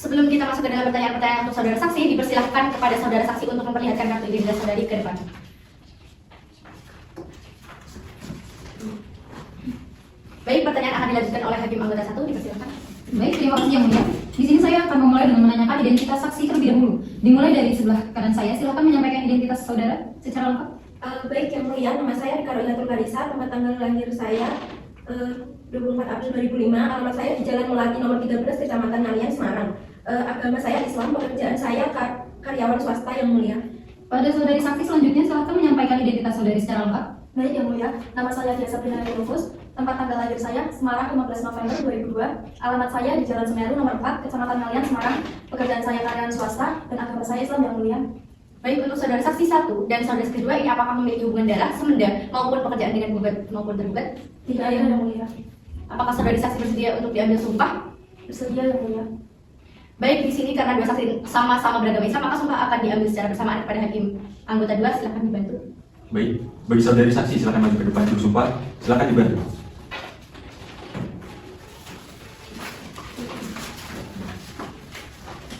Sebelum kita masuk ke dalam pertanyaan-pertanyaan untuk saudara saksi, dipersilahkan kepada saudara saksi untuk memperlihatkan kartu identitas saudari ke depan. Baik, pertanyaan akan dilanjutkan oleh hakim anggota 1, dipersilahkan. Baik, terima kasih yang mulia. Di sini saya akan memulai dengan menanyakan identitas saksi terlebih dahulu. Dimulai dari sebelah kanan saya, silakan menyampaikan identitas saudara secara lengkap. Baik yang mulia, nama saya Karolinah Clarissa, tempat tanggal lahir saya 24 April 2005, alamat saya di Jalan Melati nomor 13, Kecamatan Ngalian, Semarang. Agama saya Islam, pekerjaan saya karyawan swasta yang mulia. Pada saudari saksi selanjutnya, silakan menyampaikan identitas saudari secara lengkap. Baik yang mulia, nama saya Dia Sabrina Rufus, tempat tanggal lahir saya Semarang 15 November 2002, alamat saya di Jalan Semeru nomor 4, Kecamatan Ngalian, Semarang, pekerjaan saya karyawan swasta dan agama saya Islam yang mulia. Baik, untuk saudara saksi 1 dan saudara saksi 2 ini apakah memiliki hubungan darah, semenda maupun pekerjaan dengan penggugat maupun tergugat? Tidak ada yang mulia. Apakah saudari saksi bersedia untuk diambil sumpah? Bersedia yang mulia. Baik, di sini karena dua saksi sama-sama beragama Islam, maka sumpah akan diambil secara bersamaan kepada hakim anggota 2. Silakan dibantu. Baik, bagi saudari saksi silakan maju ke depan untuk sumpah. Silakan dibantu.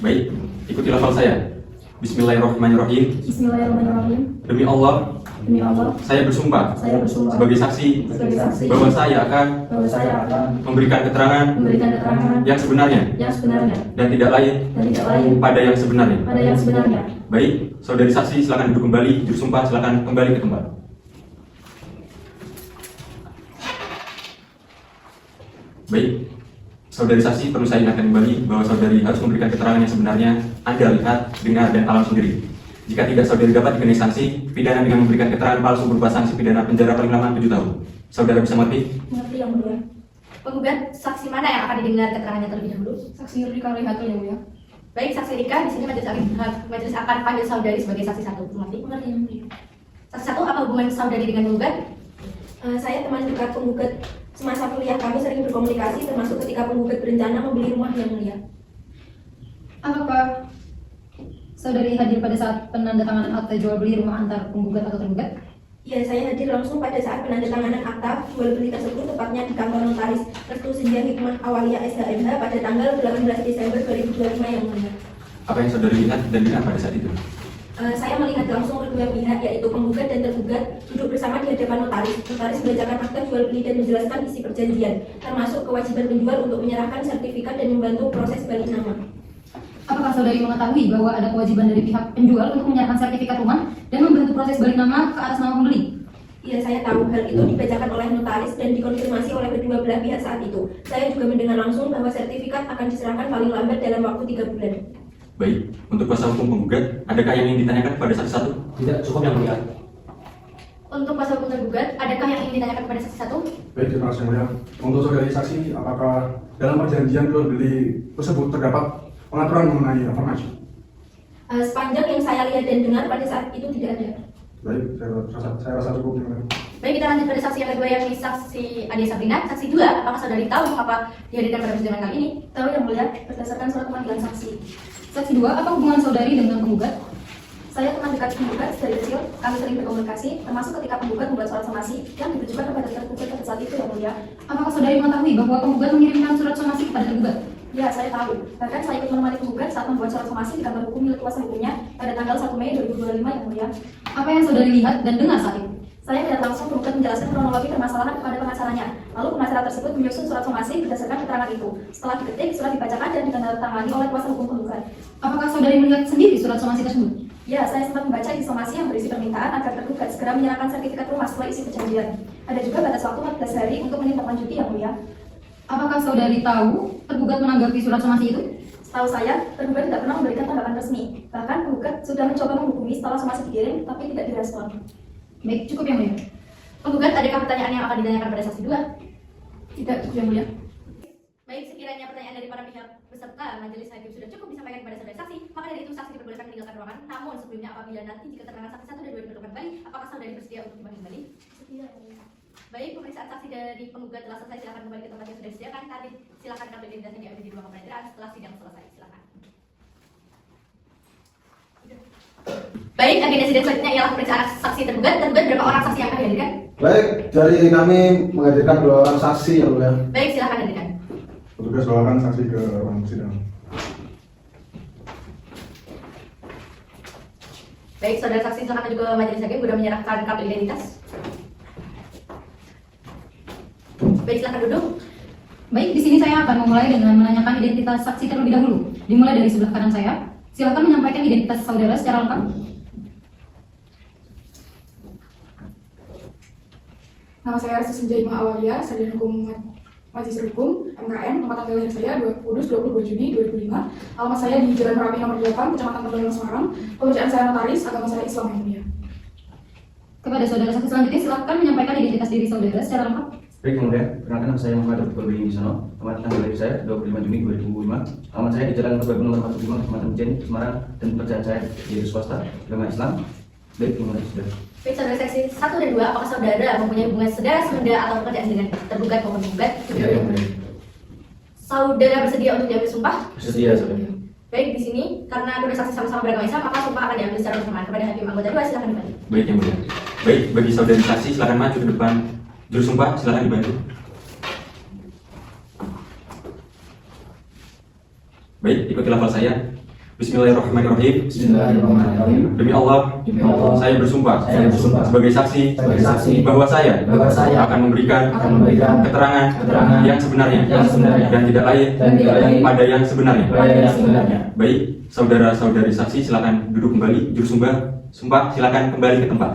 Baik, ikuti lafal saya. Bismillahirrahmanirrahim. Bismillahirrahmanirrahim. Demi Allah, Demi Allah, saya bersumpah saya bersumpah sebagai saksi bahwa saya akan memberikan keterangan yang sebenarnya dan tidak lain pada yang sebenarnya. Baik, saudari saksi silakan duduk kembali. Juru sumpah silakan kembali ke tempat. Baik, saudari saksi perlu saya ingatkan kembali bahwa saudari harus memberikan keterangan yang sebenarnya Anda lihat, dengar, dan alam sendiri. Jika tidak, saudari dapat dikenai sanksi pidana dengan memberikan keterangan palsu berupa sanksi pidana penjara paling lama 7 tahun. Saudara bisa mengerti? Mengerti yang mulia. Penggugat, saksi mana yang akan didengar keterangannya terlebih dahulu? saksi Rika Lihatul yang mulia. Baik, saksi Rika, di sini majelis akan panggil saudari sebagai saksi 1. Mengerti? Mengerti yang mulia. Saksi 1, apa hubungan saudari dengan penggugat? Saya teman dekat penggugat. Semasa kuliah kami sering berkomunikasi, termasuk ketika penggugat berencana membeli rumah yang mulia. Apakah saudari hadir pada saat penandatanganan akta jual beli rumah antar penggugat atau tergugat? Ya, saya hadir langsung pada saat penandatanganan akta jual beli tersebut, tepatnya di kantor notaris Restu Sindia Hikmah Awalia SHMH pada tanggal 18 Desember 2025 yang mulia. Apa yang saudari lihat dan dengar pada saat itu? Saya melihat langsung kedua pihak, yaitu penggugat dan tergugat, duduk bersama di hadapan notaris. Notaris membacakan akta jual beli dan menjelaskan isi perjanjian, termasuk kewajiban penjual untuk menyerahkan sertifikat dan membantu proses balik nama. Apakah saudari mengetahui bahwa ada kewajiban dari pihak penjual untuk menyerahkan sertifikat rumah dan membantu proses balik nama ke atas nama pembeli? Iya, saya tahu hal itu dibacakan oleh notaris dan dikonfirmasi oleh kedua belah pihak saat itu. Saya juga mendengar langsung bahwa sertifikat akan diserahkan paling lambat dalam waktu 3 bulan. Baik, untuk kuasa hukum penggugat, adakah yang ingin ditanyakan kepada saksi 1? Tidak, cukup yang mulia. Untuk kuasa hukum tergugat, adakah yang ingin ditanyakan kepada saksi 1? Baik, terima kasih yang mulia. Untuk saudari saksi, apakah dalam perjanjian jual beli tersebut terdapat pengaturan mengenai informasi? Sepanjang yang saya lihat dan dengar pada saat itu tidak ada. Baik, saya rasa cukup yang mulia. Baik, kita lanjut pada saksi yang kedua, yakni saksi Adia Sabrina. Saksi 2, apakah saudari tahu mengapa dihadirkan pada persidangan kali ini? Tahu yang mulia, berdasarkan surat pemanggilan saksi. Saksi 2, apa hubungan saudari dengan penggugat? Saya teman dekat penggugat dari kecil, kami sering berkomunikasi, termasuk ketika penggugat membuat surat somasi yang ditujukan kepada tergugat pada saat itu yang mulia. Apakah saudari mengetahui bahwa penggugat mengirimkan surat somasi kepada tergugat? Ya, saya tahu. Bahkan saya ikut menemani penggugat saat membuat surat somasi di kantor hukum milik kuasa hukumnya pada tanggal 1 Mei 2025 yang mulia. Apa yang saudari lihat dan dengar saat itu? Saya melihat langsung penggugat menjelaskan kronologi permasalahan kepada pengacaranya. Lalu pengacara tersebut menyusun surat somasi berdasarkan keterangan itu. Setelah diketik, surat dibacakan dan ditandatangani oleh kuasa hukum penggugat. Apakah saudari melihat sendiri surat somasi tersebut? Ya, saya sempat membaca isi somasi yang berisi permintaan agar tergugat segera menyerahkan sertifikat rumah setelah isi perjanjian. Ada juga batas waktu 14 hari untuk menindaklanjuti yang mulia. Apakah saudari tahu tergugat menanggapi surat somasi itu? Setahu saya, tergugat tidak pernah memberikan tanggapan resmi. Bahkan penggugat sudah mencoba menghubungi setelah somasi dikirim, tapi tidak direspon. Baik, cukup yang mulia. Penggugat, adakah pertanyaan yang akan ditanyakan pada saksi 2? Tidak, cukup yang mulia. Baik, sekiranya pertanyaan dari para pihak peserta majelis hakim sudah cukup disampaikan kepada saudari saksi, maka dari itu saksi diperbolehkan meninggalkan ruangan. Namun sebelumnya, apabila nanti jika keterangan saksi 1 dan 2 diperlukan kembali, apakah saudari bersedia untuk dipanggil kembali? Setia. Baik, pemeriksaan saksi dari penggugat telah selesai. Silakan kembali ke tempat yang sudah disediakan. Tadi silakan kartu identitasnya diambil di ruang penyanderaan setelah sidang selesai. Silakan. Baik, agenda sidang selanjutnya ialah pemeriksaan saksi tergugat. Tergugat, berapa orang saksi yang akan dihadirkan? Baik, dari kami menghadirkan 2 orang saksi yang mulia. Baik, silakan hadirkan. Petugas bawakan saksi ke ruang sidang. Baik, saudara saksi silakan juga majelis hakim sudah menyerahkan kartu identitas. Baik, silakan duduk. Baik, di sini saya akan memulai dengan menanyakan identitas saksi terlebih dahulu. Dimulai dari sebelah kanan saya. Silakan menyampaikan identitas saudara secara lengkap. Nama saya Restu Sindia Hikmah Awalia, sarjana hukum Magistra Hukum MKN, tempat tanggal lahir saya Kudus 22 Juni 2005. Alamat saya di Jalan Merapi nomor 8, Kecamatan Tembalang, Semarang. Pekerjaan saya notaris, agama saya Islam yang mulia. Kepada saudara saksi selanjutnya, silakan menyampaikan identitas diri saudara secara lengkap. Baik, yang mulia, perkenalkan nama saya Muhammad Abdul Bini Bisono. Tempat tanggal lahir saya 25 Juni 2005. Alamat saya di Jalan Kebagun nomor 45, Kecamatan Mejen, Semarang, dan pekerjaan saya di swasta, agama Islam. Baik, yang mulia, sudah. Baik, saudara saksi 1 dan 2, apakah saudara mempunyai hubungan saudara semenda atau pekerjaan dengan tergugat maupun penggugat? Ya, yang mulia. Saudara bersedia untuk diambil sumpah? Bersedia, saudara. Baik, di sini karena kedua saksi sama-sama beragama Islam, maka sumpah akan diambil secara bersamaan. Kepada hakim anggota 2, silakan dibantu. Baik, yang mulia. Baik, bagi saudari saksi silakan maju ke depan. Juru sumpah silakan dibantu. Baik, ikuti lafal saya. Bismillahirrahmanirrahim. Bismillahirrahmanirrahim. Demi Allah, Demi Allah, saya bersumpah saya bersumpah sebagai saksi bahwa saya akan memberikan keterangan yang sebenarnya dan tidak lain pada yang sebenarnya. Baik, saudara-saudari saksi silakan duduk kembali. Juru sumpah silakan kembali ke tempat.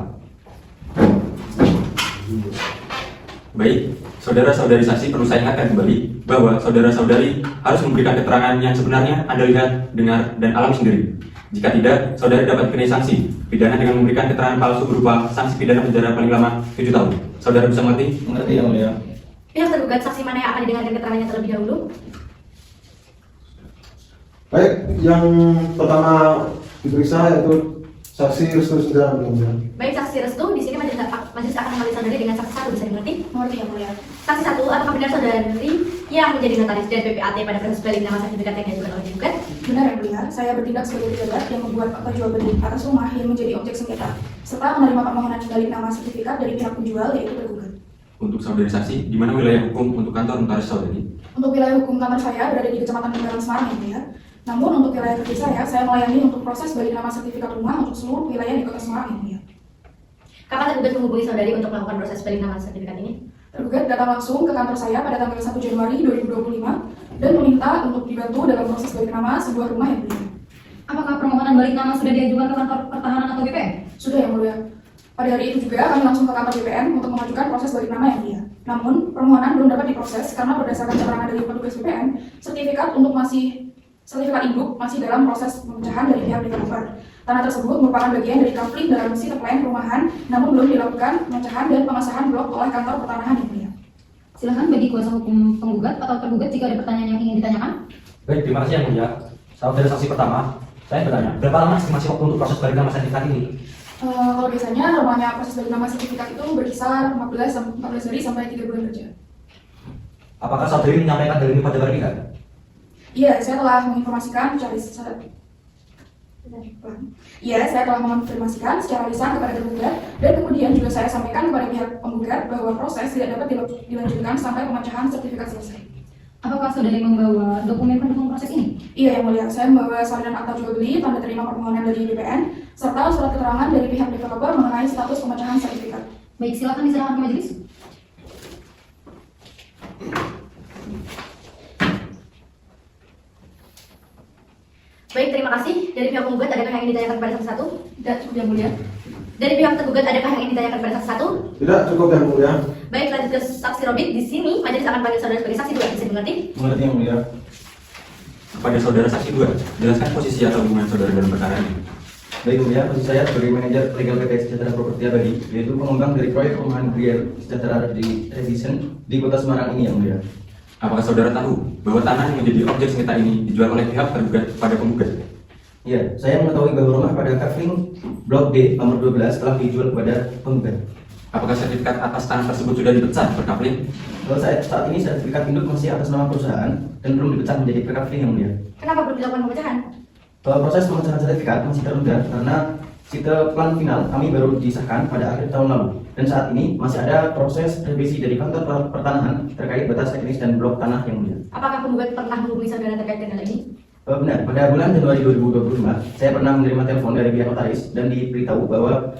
Baik, saudara-saudari saksi perlu saya ingatkan kembali bahwa saudara-saudari harus memberikan keterangan yang sebenarnya Anda lihat, dengar, dan alami sendiri. Jika tidak, saudara dapat dikenai sanksi pidana dengan memberikan keterangan palsu berupa sanksi pidana penjara paling lama 7 tahun. Saudara bisa mengerti? Mengerti yang mulia. Pihak tergugat saksi mana yang akan didengarkan keterangannya terlebih dahulu? Baik, yang pertama diperiksa yaitu saksi Restu Sendang. Baik, saksi Restu, di sini majelis akan memanggil saudari dengan saksi 1, bisa dimengerti? Mengerti yang mulia. Saksi 1, apakah benar saudari yang menjadi notaris dan PPAT pada proses balik nama sertifikat yang diajukan oleh tergugat? Benar yang mulia, saya bertindak sebagai pejabat yang membuat fakta jual beli atas rumah yang menjadi objek sengketa, serta menerima permohonan balik nama sertifikat dari pihak penjual yaitu tergugat. Untuk saudari saksi, di mana wilayah hukum untuk kantor notaris saudari? Untuk wilayah hukum kantor saya berada di Kecamatan Bundaran Semarang yang mulia. Namun untuk wilayah kerja saya melayani untuk proses balik nama sertifikat rumah untuk seluruh wilayah di Kota Semarang yang mulia. Kapan tergugat menghubungi saudari untuk melakukan proses balik nama sertifikat ini? Tergugat datang langsung ke kantor saya pada tanggal 1 Januari 2025 dan meminta untuk dibantu dalam proses balik nama sebuah rumah yang mulia. Apakah permohonan balik nama sudah diajukan ke kantor pertahanan atau BPN? Sudah yang mulia. Pada hari itu juga kami langsung ke kantor BPN untuk mengajukan proses balik nama yang mulia. Namun permohonan belum dapat diproses karena berdasarkan keterangan dari petugas BPN, sertifikat induk masih dalam proses pemecahan dari pihak developer. Tanah tersebut merupakan bagian dari kafling dalam mesin plan perumahan, namun belum dilakukan pemecahan dan pengesahan blok oleh kantor pertanahan yang mulia. Silakan bagi kuasa hukum penggugat atau tergugat jika ada pertanyaan yang ingin ditanyakan. Baik, terima kasih yang mulia. Saudara saksi pertama, saya bertanya, berapa lama estimasi waktu untuk proses balik nama sertifikat ini? Kalau biasanya namanya proses balik nama sertifikat itu berkisar 14 hari sampai 3 bulan kerja. Apakah saudari menyampaikan hal ini pada tergugat? Iya, saya telah menginformasikan secara lisan kepada tergugat dan kemudian juga saya sampaikan kepada pihak penggugat bahwa proses tidak dapat dilanjutkan sampai pemecahan sertifikat selesai. Apakah saudari membawa dokumen pendukung proses ini? Iya yang mulia, saya membawa salinan akta jual beli, tanda terima permohonan dari BPN, serta surat keterangan dari pihak developer mengenai status pemecahan sertifikat. Baik, silakan diserahkan ke majelis. Baik, terima kasih. Dari pihak penggugat, adakah yang ingin ditanyakan kepada saksi 1? Tidak, cukup yang mulia. Dari pihak tergugat, adakah yang ingin ditanyakan kepada saksi 1? Tidak, cukup yang mulia. Baik, lanjut ke saksi Robit. Di sini, majelis akan panggil saudara sebagai saksi 2. Bisa dimengerti? Mengerti yang mulia. Kepada saudara saksi 2, jelaskan posisi atau hubungan saudara dalam perkara ini. Baik mulia, posisi saya sebagai manajer legal PT Sejahtera Properti Abadi, yaitu pengembang dari proyek perumahan Griel Sejahtera di Revision di Kota Semarang ini yang mulia. Apakah saudara tahu bahwa tanah yang menjadi objek sengketa ini dijual oleh pihak tergugat kepada penggugat? Iya, saya mengetahui bahwa rumah pada kafling Blok D nomor 12 telah dijual kepada penggugat. Apakah sertifikat atas tanah tersebut sudah dipecah per kafling? Kalau saat ini sertifikat induk masih atas nama perusahaan dan belum dipecah menjadi per kafling yang mulia. Kenapa belum dilakukan pemecahan? Kalau proses pemecahan sertifikat masih tertunda karena site plan final kami baru disahkan pada akhir tahun lalu. Dan saat ini masih ada proses revisi dari kantor pertanahan terkait batas teknis dan blok tanah yang mulia. Apakah penggugat pernah menghubungi saudara terkait dengan hal ini? Benar, pada bulan Januari 2025 saya pernah menerima telepon dari pihak notaris dan diberitahu bahwa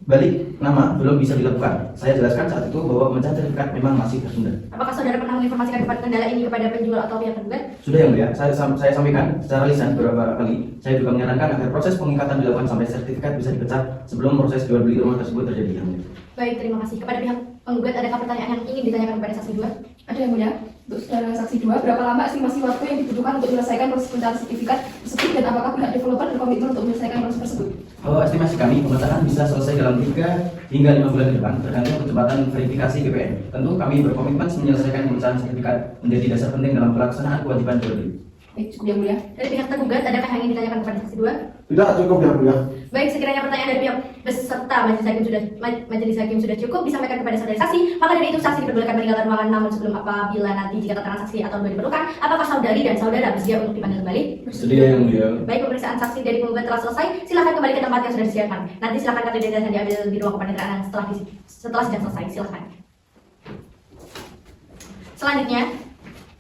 balik nama belum bisa dilakukan. Saya jelaskan saat itu bahwa pemecahan sertifikat memang masih tertunda. Apakah saudara pernah menginformasikan kepada kendala ini kepada penjual atau pihak tergugat? Sudah yang mulia, saya sampaikan secara lisan beberapa kali. Saya juga menyarankan agar proses pengikatan dilakukan sampai sertifikat bisa dipecah sebelum proses jual beli rumah tersebut terjadi yang mulia. Baik, terima kasih. Kepada pihak penggugat, adakah pertanyaan yang ingin ditanyakan kepada saksi 2? Ada yang mulia. Untuk saudara saksi 2, berapa lama estimasi waktu yang dibutuhkan untuk menyelesaikan proses pemecahan sertifikat tersebut dan apakah pihak developer berkomitmen untuk menyelesaikan proses tersebut? Kalau estimasi kami, pemecahan bisa selesai dalam 3 hingga 5 bulan ke depan tergantung kecepatan verifikasi BPN. Tentu kami berkomitmen menyelesaikan pemecahan sertifikat menjadi dasar penting dalam pelaksanaan kewajiban jual beli. Baik, cukup yang mulia. Dari pihak tergugat, adakah yang ingin ditanyakan kepada saksi 2? Tidak, cukup yang mulia. Baik, sekiranya pertanyaan dari pihak peserta majelis hakim sudah cukup disampaikan kepada saudara saksi, maka dari itu saksi diperbolehkan meninggalkan ruangan. Namun sebelum apabila nanti jika keterangan saksi atau 2 diperlukan, apakah saudari dan saudara bersedia untuk dipanggil kembali? Bersedia yang mulia. Baik, pemeriksaan saksi dari penggugat telah selesai. Silakan kembali ke tempat yang sudah disediakan. Nanti silakan kartu identitas yang diambil di ruang kepaniteraan setelah sidang selesai. Silakan. Selanjutnya,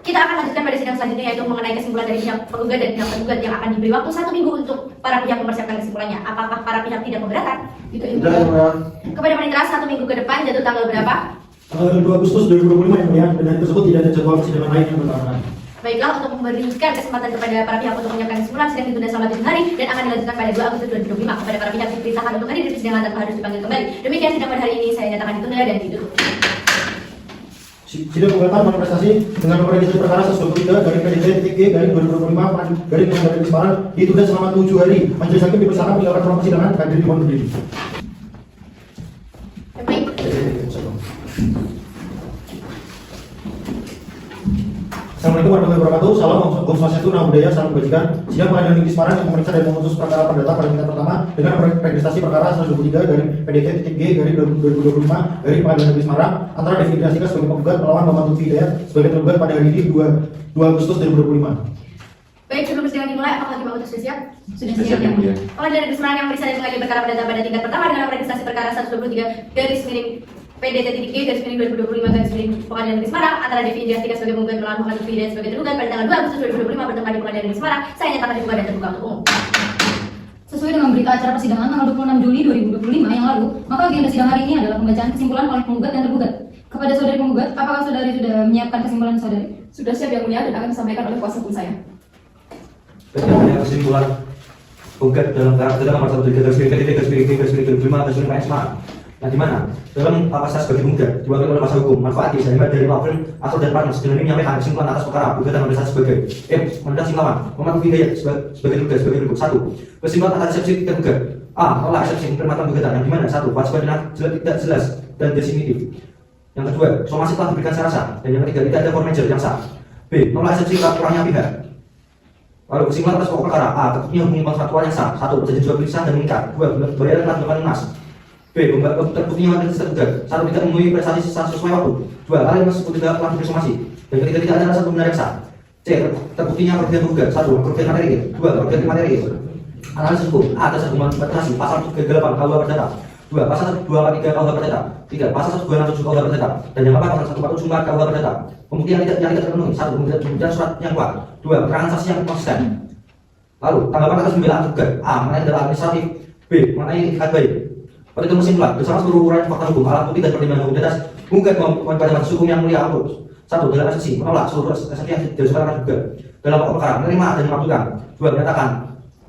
Kita akan lanjutkan pada sidang selanjutnya, yaitu mengenai kesimpulan dari pihak penggugat dan pihak tergugat yang akan diberi waktu 1 minggu untuk para pihak mempersiapkan kesimpulannya. Apakah para pihak tidak keberatan? Itu Tidak, Yang Mulia. Kepada panitera 1 minggu ke depan jatuh tanggal berapa? Tanggal 2 Agustus 2025 yang mulia, dan hari tersebut tidak ada jadwal persidangan lain yang berbarengan. Baiklah, untuk memberikan kesempatan kepada para pihak untuk menyiapkan kesimpulan, sidang ditunda selama 7 hari dan akan dilanjutkan pada 2 Agustus 2025. Kepada para pihak diperintahkan untuk hadir di persidangan tanpa harus dipanggil kembali. Demikian sidang pada hari ini, saya nyatakan ditunda dan ditutup. Sidang gugatan manifestasi dengan nomor registrasi perkara 123/PDT-TG/2025 Semarang ditunda selama 7 hari. Majelis hakim dipersilakan meninggalkan ruang persidangan. Hadir di mohon berdiri. Baik. Assalamualaikum warahmatullahi wabarakatuh. Salam Om Swastiastu, Namo Buddhaya, salam kebajikan. Sidang Pengadilan Negeri Semarang yang memeriksa dan memutus perkara perdata pada tingkat pertama dengan registrasi perkara 123/PDT-TG/2025 dari Pengadilan Negeri Semarang antara Devi Indrastika sebagai penggugat melawan Muhammad Lutfi Hidayat sebagai tergugat pada hari ini 2 Agustus 2025. Baik, sebelum persidangan dimulai, apakah Hakim Agung sudah siap? Sudah Siap, siap Yang Mulia. Pengadilan Negeri Semarang yang memeriksa dan mengadili perkara perdata pada tingkat pertama dengan registrasi perkara 123/PDT-TG/2025 Pengadilan Negeri Semarang antara Devi Indrastika sebagai penggugat melawan Muhammad Lutfi Hidayat sebagai tergugat pada tanggal 2 Agustus 2025 bertemu di Pengadilan Negeri Semarang. Saya nyatakan dibuka dan terbuka untuk umum. Sesuai dengan berita acara persidangan tanggal 26 Juli 2025 yang lalu, maka agenda sidang hari ini adalah pembacaan kesimpulan oleh penggugat dan tergugat. Kepada saudari penggugat, apakah saudari sudah menyiapkan kesimpulan saudari? sudah siap Yang Mulia dan akan disampaikan oleh kuasa hukum saya. Berdasarkan kesimpulan penggugat dalam perkara perdata nomor 123/PDT-TG/2025 Semarang, yang dimana dalam kapasitas sebagai penggugat diwakili oleh kuasa hukum Manfaati Zahimah dari Novel Asal dan Partners dengan ini menyampaikan kesimpulan atas perkara gugatan nomor 1 sebagai menentang lawan Muhammad Lutfi Hidayat sebagai tergugat sebagai berikut. 1. Kesimpulan atas eksepsi tergugat. A. Menolak eksepsi penerimaan gugatan yang dimana 1. Kewajiban tidak jelas dan definitif. Yang kedua, somasi telah diberikan secara sah. Dan yang ketiga, tidak ada form major yang sah. B. Menolak eksepsi kurangnya pihak. Lalu kesimpulan atas pokok perkara. A. Tertutup hubungan kontraktual yang sah. 1. Perjanjian jual beli sah dan mengikat. 2. Bayaran telah dilakukan lunas. B. Terbuktinya materi tergugat. 1. Tidak memenuhi prestasi sesuai waktu. 2. Hal yang tersebut tidak telah diberi somasi. Dan ketiga, tidak ada alasan pembenaran yang sah. C. Terbuktinya kerugian tergugat. 1. Kerugian materi. 2. Kerugian materi. Analisis hukum. A. Dasar hukuman berkasi pasal 38 KUH Perdata. 2. Pasal 123 KUH Perdata. 3. Pasal 126 KUH Perdata. Dan yang keempat pasal 144 KUH Perdata. Pembuktian yang tidak terpenuhi. 1. Kemudian surat yang kuat. 2. Keterangan saksi yang konsisten. Lalu tanggapan atas pembelaan tergugat. A. Mengenai kendala administratif. B. Mengenai itikat baik. Pada itu kesimpulan bersama seluruh uraian fakta hukum, alat bukti dan pertimbangan hukum di atas penggugat pada majelis hukum yang mulia Ampun. 1. Dalam eksepsi menolak seluruh eksepsi yang diajukan tergugat. Dalam pokok perkara menerima dan mengabulkan. 2. Menyatakan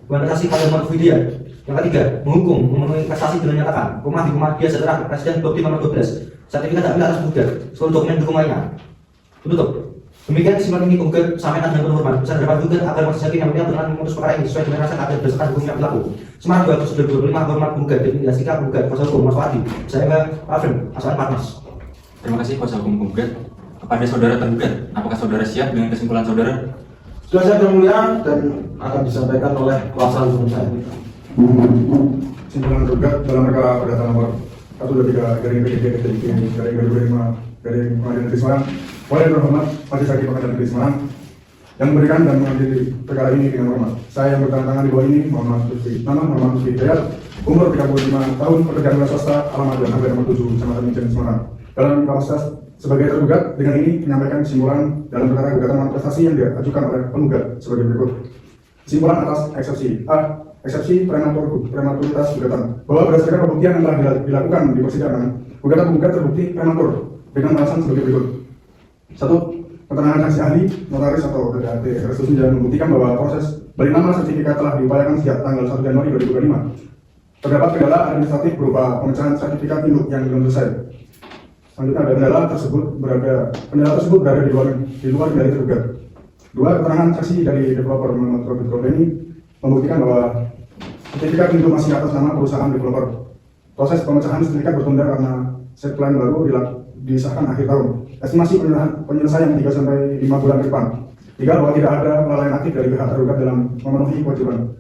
prestasi pada Muhammad Lutfi Hidayat. Yang ketiga, menghukum memenuhi prestasi dengan menyatakan rumah di rumah dia setelah Presiden Bukti nomor 12. Sertifikat tak atas penggugat seluruh dokumen dukung lainnya. Tutup. Demikian kesimpulan ini penggugat sampaikan dengan penuh hormat. Bisa dapat juga agar majelis hakim yang mulia dengan memutus perkara ini sesuai dengan rasa keadilan berdasarkan hukum yang berlaku. Semarang 2 Agustus 2025 hormat penggugat Devi Indrastika penggugat kuasa hukum Manfaati Zahimah Asal Partners. Terima kasih kuasa hukum penggugat. Kepada saudara tergugat, apakah saudara siap dengan kesimpulan saudara? Sudah siap Yang Mulia dan akan disampaikan oleh kuasa hukum saya. Kesimpulan tergugat dalam perkara perdata nomor 123/PDT-TG/2025 dari Pengadilan Negeri Semarang oleh terhormat Majelis Hakim Pengadilan Negeri Semarang yang memberikan dan mengadili perkara ini dengan hormat. Saya yang bertanda tangan di bawah ini Muhammad Lutfi Hidayat, umur 35 tahun, pekerjaan wira swasta, alamat dan RW nomor 7, Kecamatan Mijen Semarang. Dalam kapasitas sebagai tergugat dengan ini menyampaikan kesimpulan dalam perkara gugatan manifestasi yang diajukan oleh penggugat sebagai berikut. Kesimpulan atas eksepsi. A. Eksepsi prematuritas gugatan. Bahwa berdasarkan pembuktian yang telah dilakukan di persidangan, gugatan penggugat terbukti prematur dengan alasan sebagai berikut. 1. Keterangan saksi ahli, notaris atau TDAT restitusi dan membuktikan bahwa proses balik nama sertifikat telah diupayakan sejak tanggal 1 Januari 2025. Terdapat kendala administratif berupa pemecahan sertifikat induk yang belum selesai. Selanjutnya ada kendala tersebut berada di luar dari tergugat. 2. Keterangan saksi dari developer Muhammad Robert Robeni membuktikan bahwa sertifikat induk masih atas nama perusahaan developer. Proses pemecahan sertifikat bertunda karena set plan baru disahkan akhir tahun. Estimasi penyelesaian 3-5 bulan ke depan. 3. Bahwa tidak ada kelalaian aktif dari pihak tergugat dalam memenuhi kewajiban.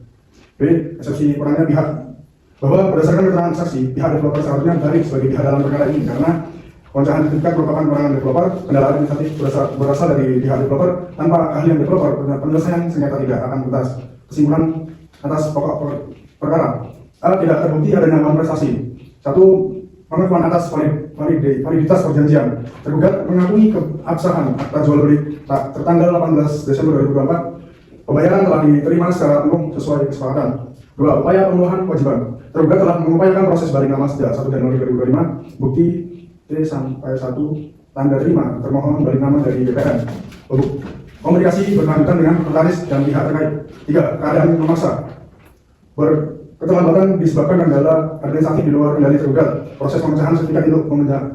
B. Eksepsi kurangnya pihak. Bahwa berdasarkan keterangan saksi, pihak developer seharusnya dari sebagai pihak dalam perkara ini karena pemecahan sertifikat merupakan kewenangan developer, kendala administratif berasal dari pihak developer tanpa keahlian developer, penyelesaian sengketa tidak akan tuntas. Kesimpulan atas pokok perkara. A. Tidak terbukti adanya malprestasi. 1. pengakuan atas validitas perjanjian. Tergugat mengakui keabsahan akta jual beli tertanggal 18 Desember 2024. Pembayaran telah diterima secara umum sesuai kesepakatan. 2. Upaya pemenuhan kewajiban. Tergugat telah mengupayakan proses balik nama sejak 1 Januari 2025. Bukti T-1 tanda terima termohon balik nama dari BPN. Komunikasi berkelanjutan dengan notaris dan pihak terkait. 3. Keadaan memaksa. Keterlambatan disebabkan kendala administratif di luar kendali tergugat. Proses pemecahan sertifikat itu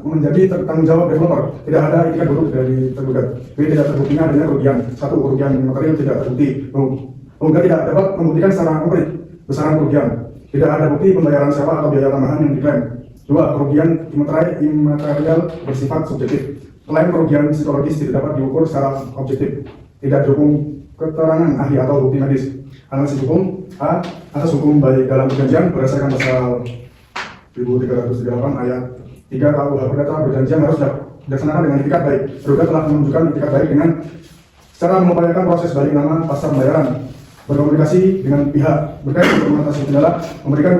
menjadi tanggung jawab developer. Tidak ada itikat buruk dari tergugat. B. Tidak terbuktinya adanya kerugian. 1. Kerugian material tidak terbukti. Penggugat tidak dapat membuktikan secara konkret besaran kerugian. Tidak ada bukti pembayaran sewa atau biaya tambahan yang diklaim. 2. Kerugian imaterial bersifat subjektif. Klaim kerugian psikologis tidak dapat diukur secara objektif. Tidak didukung keterangan ahli atau bukti medis. Analisis hukum. A. Asas hukum baik dalam perjanjian berdasarkan pasal 1338 ayat 3 KUH Perdata perjanjian harus dilaksanakan dengan itikat baik. Tergugat telah menunjukkan itikat baik dengan secara mengupayakan proses balik nama pasca pembayaran, berkomunikasi dengan pihak berkait dokumentasi kendala, memberikan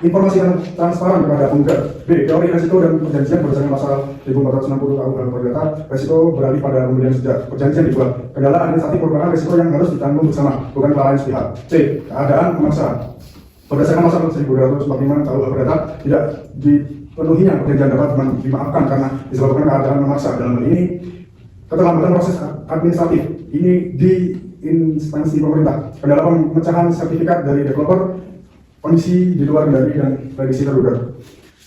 informasi yang transparan kepada penggugat. B. Teori resiko dan perjanjian berdasarkan pasal 1460 KUH Perdata. Resiko beralih pada pembelian sejak perjanjian dibuat. Kendala administratif merupakan resiko yang harus ditanggung bersama, bukan kelalaian sepihak. C. Keadaan memaksa. Berdasarkan pasal 1245 KUH Perdata, tidak dipenuhinya perjanjian dapat dimaafkan karena disebabkan keadaan memaksa. Dalam hal ini, keterlambatan proses administratif ini di instansi pemerintah, kendala pemecahan sertifikat dari developer, kondisi di luar kendali dan prediksi tergugat.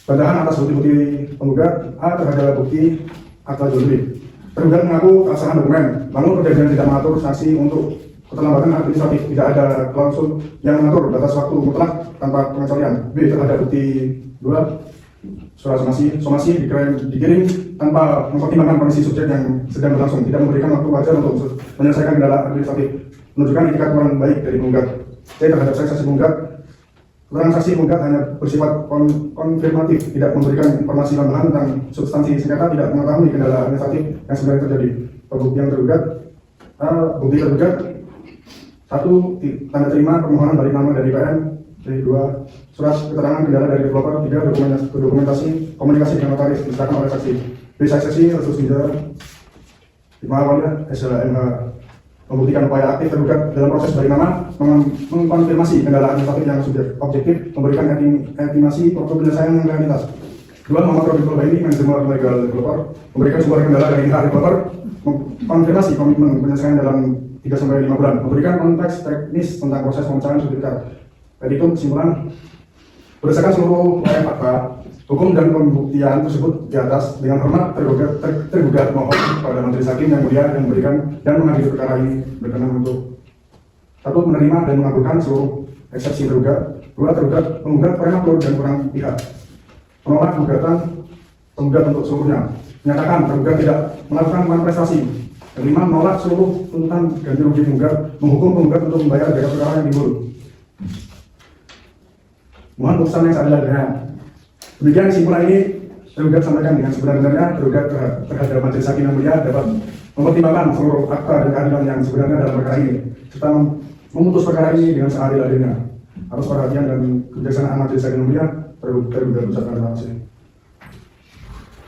Bantahan atas bukti-bukti penggugat. A. Terhadap bukti akta jual beli. Tergugat mengaku keabsahan dokumen, namun perjanjian tidak mengatur sanksi untuk keterlambatan administratif. Tidak ada klausul yang mengatur batas waktu mutlak tanpa pengecualian. B. Terhadap bukti 2. Surat somasi dikirim tanpa mempertimbangkan kondisi subjek yang sedang berlangsung, tidak memberikan waktu wajar untuk menyelesaikan kendala administratif, menunjukkan itikat kurang baik dari penggugat. C. Terhadap saksi penggugat. Keterangan saksi penggugat hanya bersifat konfirmatif, tidak memberikan informasi tambahan tentang substansi sengketa, tidak mengetahui kendala administratif yang sebenarnya terjadi. Pembuktian tergugat. Bukti tergugat. 1. Tanda terima permohonan balik nama dari PN. 2. Surat keterangan kendala dari developer. 3. Dokumentasi komunikasi dengan notaris diserahkan oleh saksi. B. Saksi Resus Ninja 5. Awalnya SLMH membuktikan upaya aktif tergugat dalam proses balik nama, mengkonfirmasi kendala administratif yang objektif, memberikan estimasi waktu penyelesaian yang realitas. 2. Mengatur developer ini manajemen legal developer, memberikan sumber kendala dari pihak developer, mengkonfirmasi komitmen penyelesaian dalam 3-5 bulan, memberikan konteks teknis tentang proses pemecahan sertifikat. Itu kesimpulan berdasarkan seluruh upaya fakta, hukum dan pembuktian tersebut di atas, dengan hormat tergugat mohon kepada Majelis Hakim yang mulia yang memberikan dan mengadili perkara ini berkenan untuk 1. Menerima dan mengabulkan seluruh eksepsi tergugat. 2. Tergugat penggugat prematur dan kurang pihak, menolak gugatan penggugat untuk seluruhnya, menyatakan tergugat tidak melakukan manifestasi. 5. Menolak seluruh tuntutan ganti rugi penggugat, menghukum penggugat untuk membayar biaya perkara yang timbul. Mohon putusan yang seadil-adilnya. Demikian kesimpulan ini tergugat sampaikan dengan sebenar-benarnya. Tergugat terhadap Majelis Hakim yang mulia dapat mempertimbangkan seluruh fakta dan keadilan yang sebenarnya dalam perkara ini, serta memutus perkara ini dengan seadil-adilnya. Atas perhatian dan kebijaksanaan Majelis Hakim yang mulia, tergugat ucapkan terima kasih.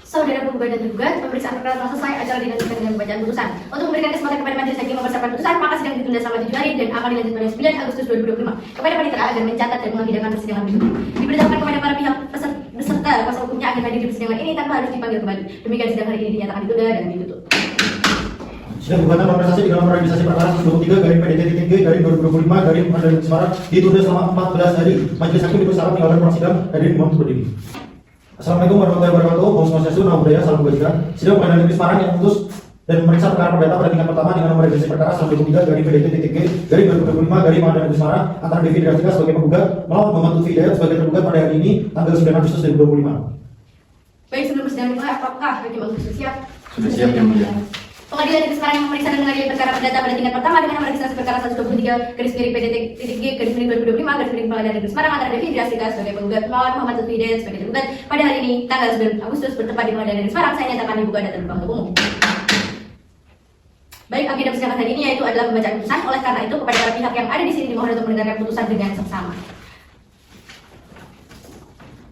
Saudara penggugat dan tergugat, pemeriksaan perkara telah selesai. Acara dilanjutkan dengan pembacaan putusan. Untuk memberikan kesempatan kepada Majelis Hakim mempersiapkan putusan, maka sidang ditunda selama 7 hari dan akan dilanjut pada 9 Agustus 2025. Kepada panitera agar mencatat dan mengagendakan persidangan berikut. Diberitahukan kepada para pihak beserta kuasa hukumnya akan hadir di persidangan ini tanpa harus dipanggil kembali. Demikian sidang hari ini dinyatakan ditunda dan ditutup. Sidang gugatan kompensasi dengan nomor registrasi perkara 23/PDT-3/2025/Pengadilan Semarang ditunda selama 14 hari. Majelis Hakim dipersilakan meninggalkan ruang sidang. Hadirin mohon berdiri. Assalamualaikum warahmatullahi wabarakatuh. Om Swastiastu, Namo Buddhaya, Salam Kebajikan. Sidang Pengadilan Negeri Semarang yang memutus dan memeriksa perkara perdata pada tingkat pertama dengan nomor registrasi perkara 123/PDT-3/2025/Pengadilan Negeri Semarang antara Devi Drastika sebagai penggugat melawan Muhammad Lutfi Hidayat sebagai tergugat pada hari ini tanggal 9 Agustus 2025. Baik, sebelum persidangan dimulai, apakah Hakim Agus sudah siap? Sudah siap yang mulia. Pengadilan Negeri Semarang yang memeriksa dan mengadili perkara perdata pada tingkat pertama dengan nomor registrasi perkara 123/PDT-3/2025/Pengadilan Negeri Semarang antara Devi Drastika sebagai penggugat melawan Muhammad Lutfi Hidayat sebagai tergugat pada hari ini tanggal 9 Agustus bertempat di Pengadilan Negeri Semarang. Saya nyatakan dibuka dan terbuka untuk umum. Baik, agenda persidangan hari ini yaitu adalah pembacaan putusan. Oleh karena itu kepada para pihak yang ada di sini dimohon untuk mendengarkan putusan dengan seksama.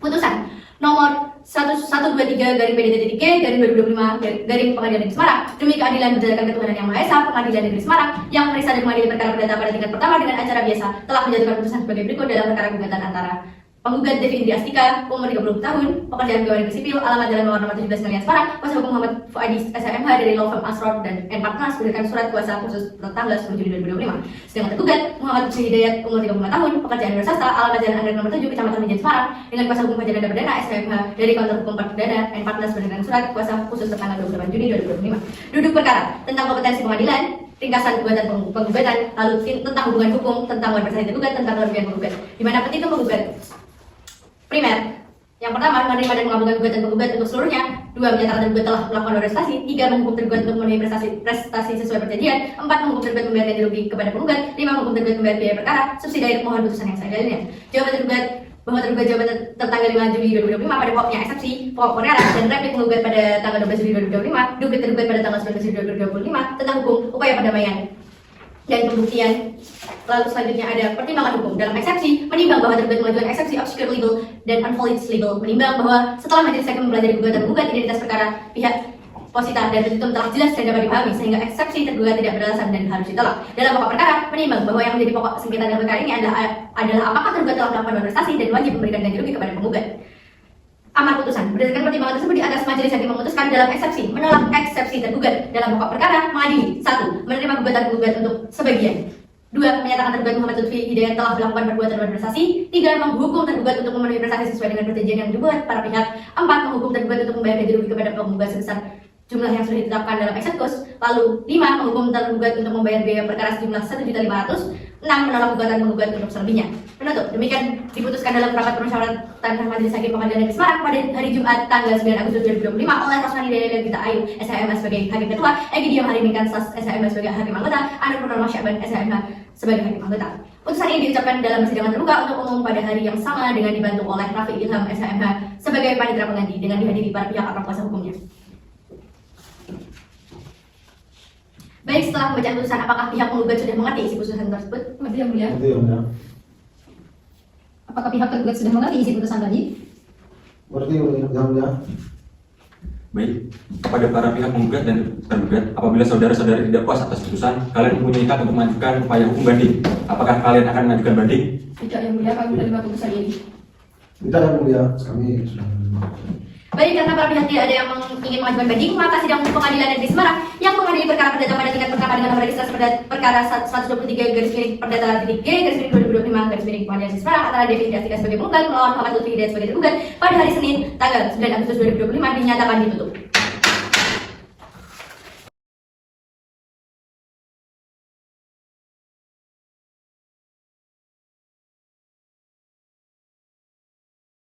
Putusan nomor 1123 garing PDT-G garing 2025 garing Pengadilan Negeri Semarang demi keadilan berdasarkan ketuhanan yang Maha Esa. Pengadilan Negeri Semarang yang memeriksa dan mengadili perkara perdata pada tingkat pertama dengan acara biasa telah menjatuhkan putusan sebagai berikut dalam perkara gugatan antara penggugat Devi Indri Astika, umur 30 tahun, pekerjaan pegawai negeri sipil, alamat Jalan Mawar nomor 17 Ngalian Semarang, kuasa hukum Muhammad Fuadi SMH dari Law Firm Asror dan Partners berdasarkan surat kuasa khusus tanggal 10 Juni 2025. Sedangkan tergugat Muhammad Hussein Hidayat, umur 35 tahun, pekerjaan wirasasta, alamat Jalan Anggrek nomor 7 Kecamatan Mijen Semarang, dengan kuasa hukum Pajadana Perdana SMH dari Kantor Hukum Perdana and Partners berdasarkan surat kuasa khusus tanggal 28 Juni 2025. Duduk perkara tentang kompetensi pengadilan, ringkasan gugatan penggugatan, lalu tentang hubungan hukum, tentang bersalah tergugat, tentang kerugian penggugat. Di mana petitum penggugat primer yang pertama menerima dan mengabulkan gugatan penggugat untuk seluruhnya. 2. Menyatakan tergugat telah melakukan prestasi. 3. Menghukum tergugat untuk memenuhi prestasi sesuai perjanjian. 4. Menghukum tergugat membayar ganti rugi kepada penggugat. 5. Menghukum tergugat membayar biaya perkara subsidiary mohon putusan yang seadil-adilnya. Jawaban tergugat bahwa tergugat jawaban tertanggal 5 Juli 2025 pada pokoknya eksepsi pokok perkara dan replik penggugat pada tanggal 12 Juli 2025, dugaan tergugat pada tanggal 19 Juli 2025 tentang hukum upaya perdamaian dan pembuktian. Lalu selanjutnya ada pertimbangan hukum dalam eksepsi, menimbang bahwa tergugat mengajukan eksepsi obscure legal dan unvalid legal, menimbang bahwa setelah majelis hakim mempelajari gugatan penggugat, identitas perkara pihak posita dan petitum telah jelas dan dapat dipahami sehingga eksepsi tergugat tidak beralasan dan harus ditolak. Dalam pokok perkara menimbang bahwa yang menjadi pokok sengketa dalam perkara ini adalah apakah tergugat telah melakukan prestasi dan wajib memberikan ganti rugi kepada penggugat. Amar putusan. Berdasarkan pertimbangan tersebut di atas, majelis hakim memutuskan dalam eksepsi menolak eksepsi tergugat dalam pokok perkara mengadili 1. Menerima gugatan penggugat untuk sebagian. 2. Menyatakan tergugat Muhammad Lutfi Hidayat telah melakukan perbuatan berprestasi. 3. Menghukum tergugat untuk memenuhi prestasi sesuai dengan perjanjian yang dibuat para pihak. 4. Menghukum tergugat untuk membayar ganti rugi kepada penggugat sebesar jumlah yang sudah ditetapkan dalam eksekusi. Lalu 5. Menghukum tergugat untuk membayar biaya perkara sejumlah 1.500.000. 6. Menolak gugatan penggugat untuk selebihnya. Penutup. Demikian diputuskan dalam rapat permusyawaratan Majelis Hakim Pengadilan Negeri Semarang pada hari Jumat tanggal 9 Agustus 2025 oleh Rosmani Daya Gita Ayu SHM sebagai Hakim Ketua, Egy Diam Hari Kansas SHM sebagai Hakim Anggota, Anur Purnama Syaban SHM sebagai Hakim Anggota. Putusan ini diucapkan dalam persidangan terbuka untuk umum pada hari yang sama dengan dibantu oleh Rafi Ilham SHM sebagai panitera pengganti dengan dihadiri para pihak atau kuasa hukumnya. Baik, setelah pembacaan putusan, apakah pihak penggugat sudah mengerti isi putusan tersebut? Mengerti yang mulia. Itu ya, Mulia. Apakah pihak tergugat sudah mengerti isi putusan tadi? Berarti yang Mulia. Baik, kepada para pihak penggugat dan tergugat, apabila saudara-saudari tidak puas atas putusan, kalian mempunyai hak untuk mengajukan upaya hukum banding. Apakah kalian akan mengajukan banding? Tidak yang mulia, kami menerima putusan ini. Tidak yang Mulia, kami sudah menerima. Baik, karena para pihak tidak ada yang ingin mengajukan banding, maka sidang Pengadilan Negeri Semarang yang mengadili perkara perdata pada tingkat pertama dengan nomor registrasi perkara 123 garis miring perdata G garis miring 2025 garis miring Pengadilan Negeri Semarang antara Devi Indri Astika sebagai penggugat melawan Muhammad Lutfi Hidayat sebagai tergugat pada hari Senin tanggal 9 Agustus 2025 dinyatakan ditutup.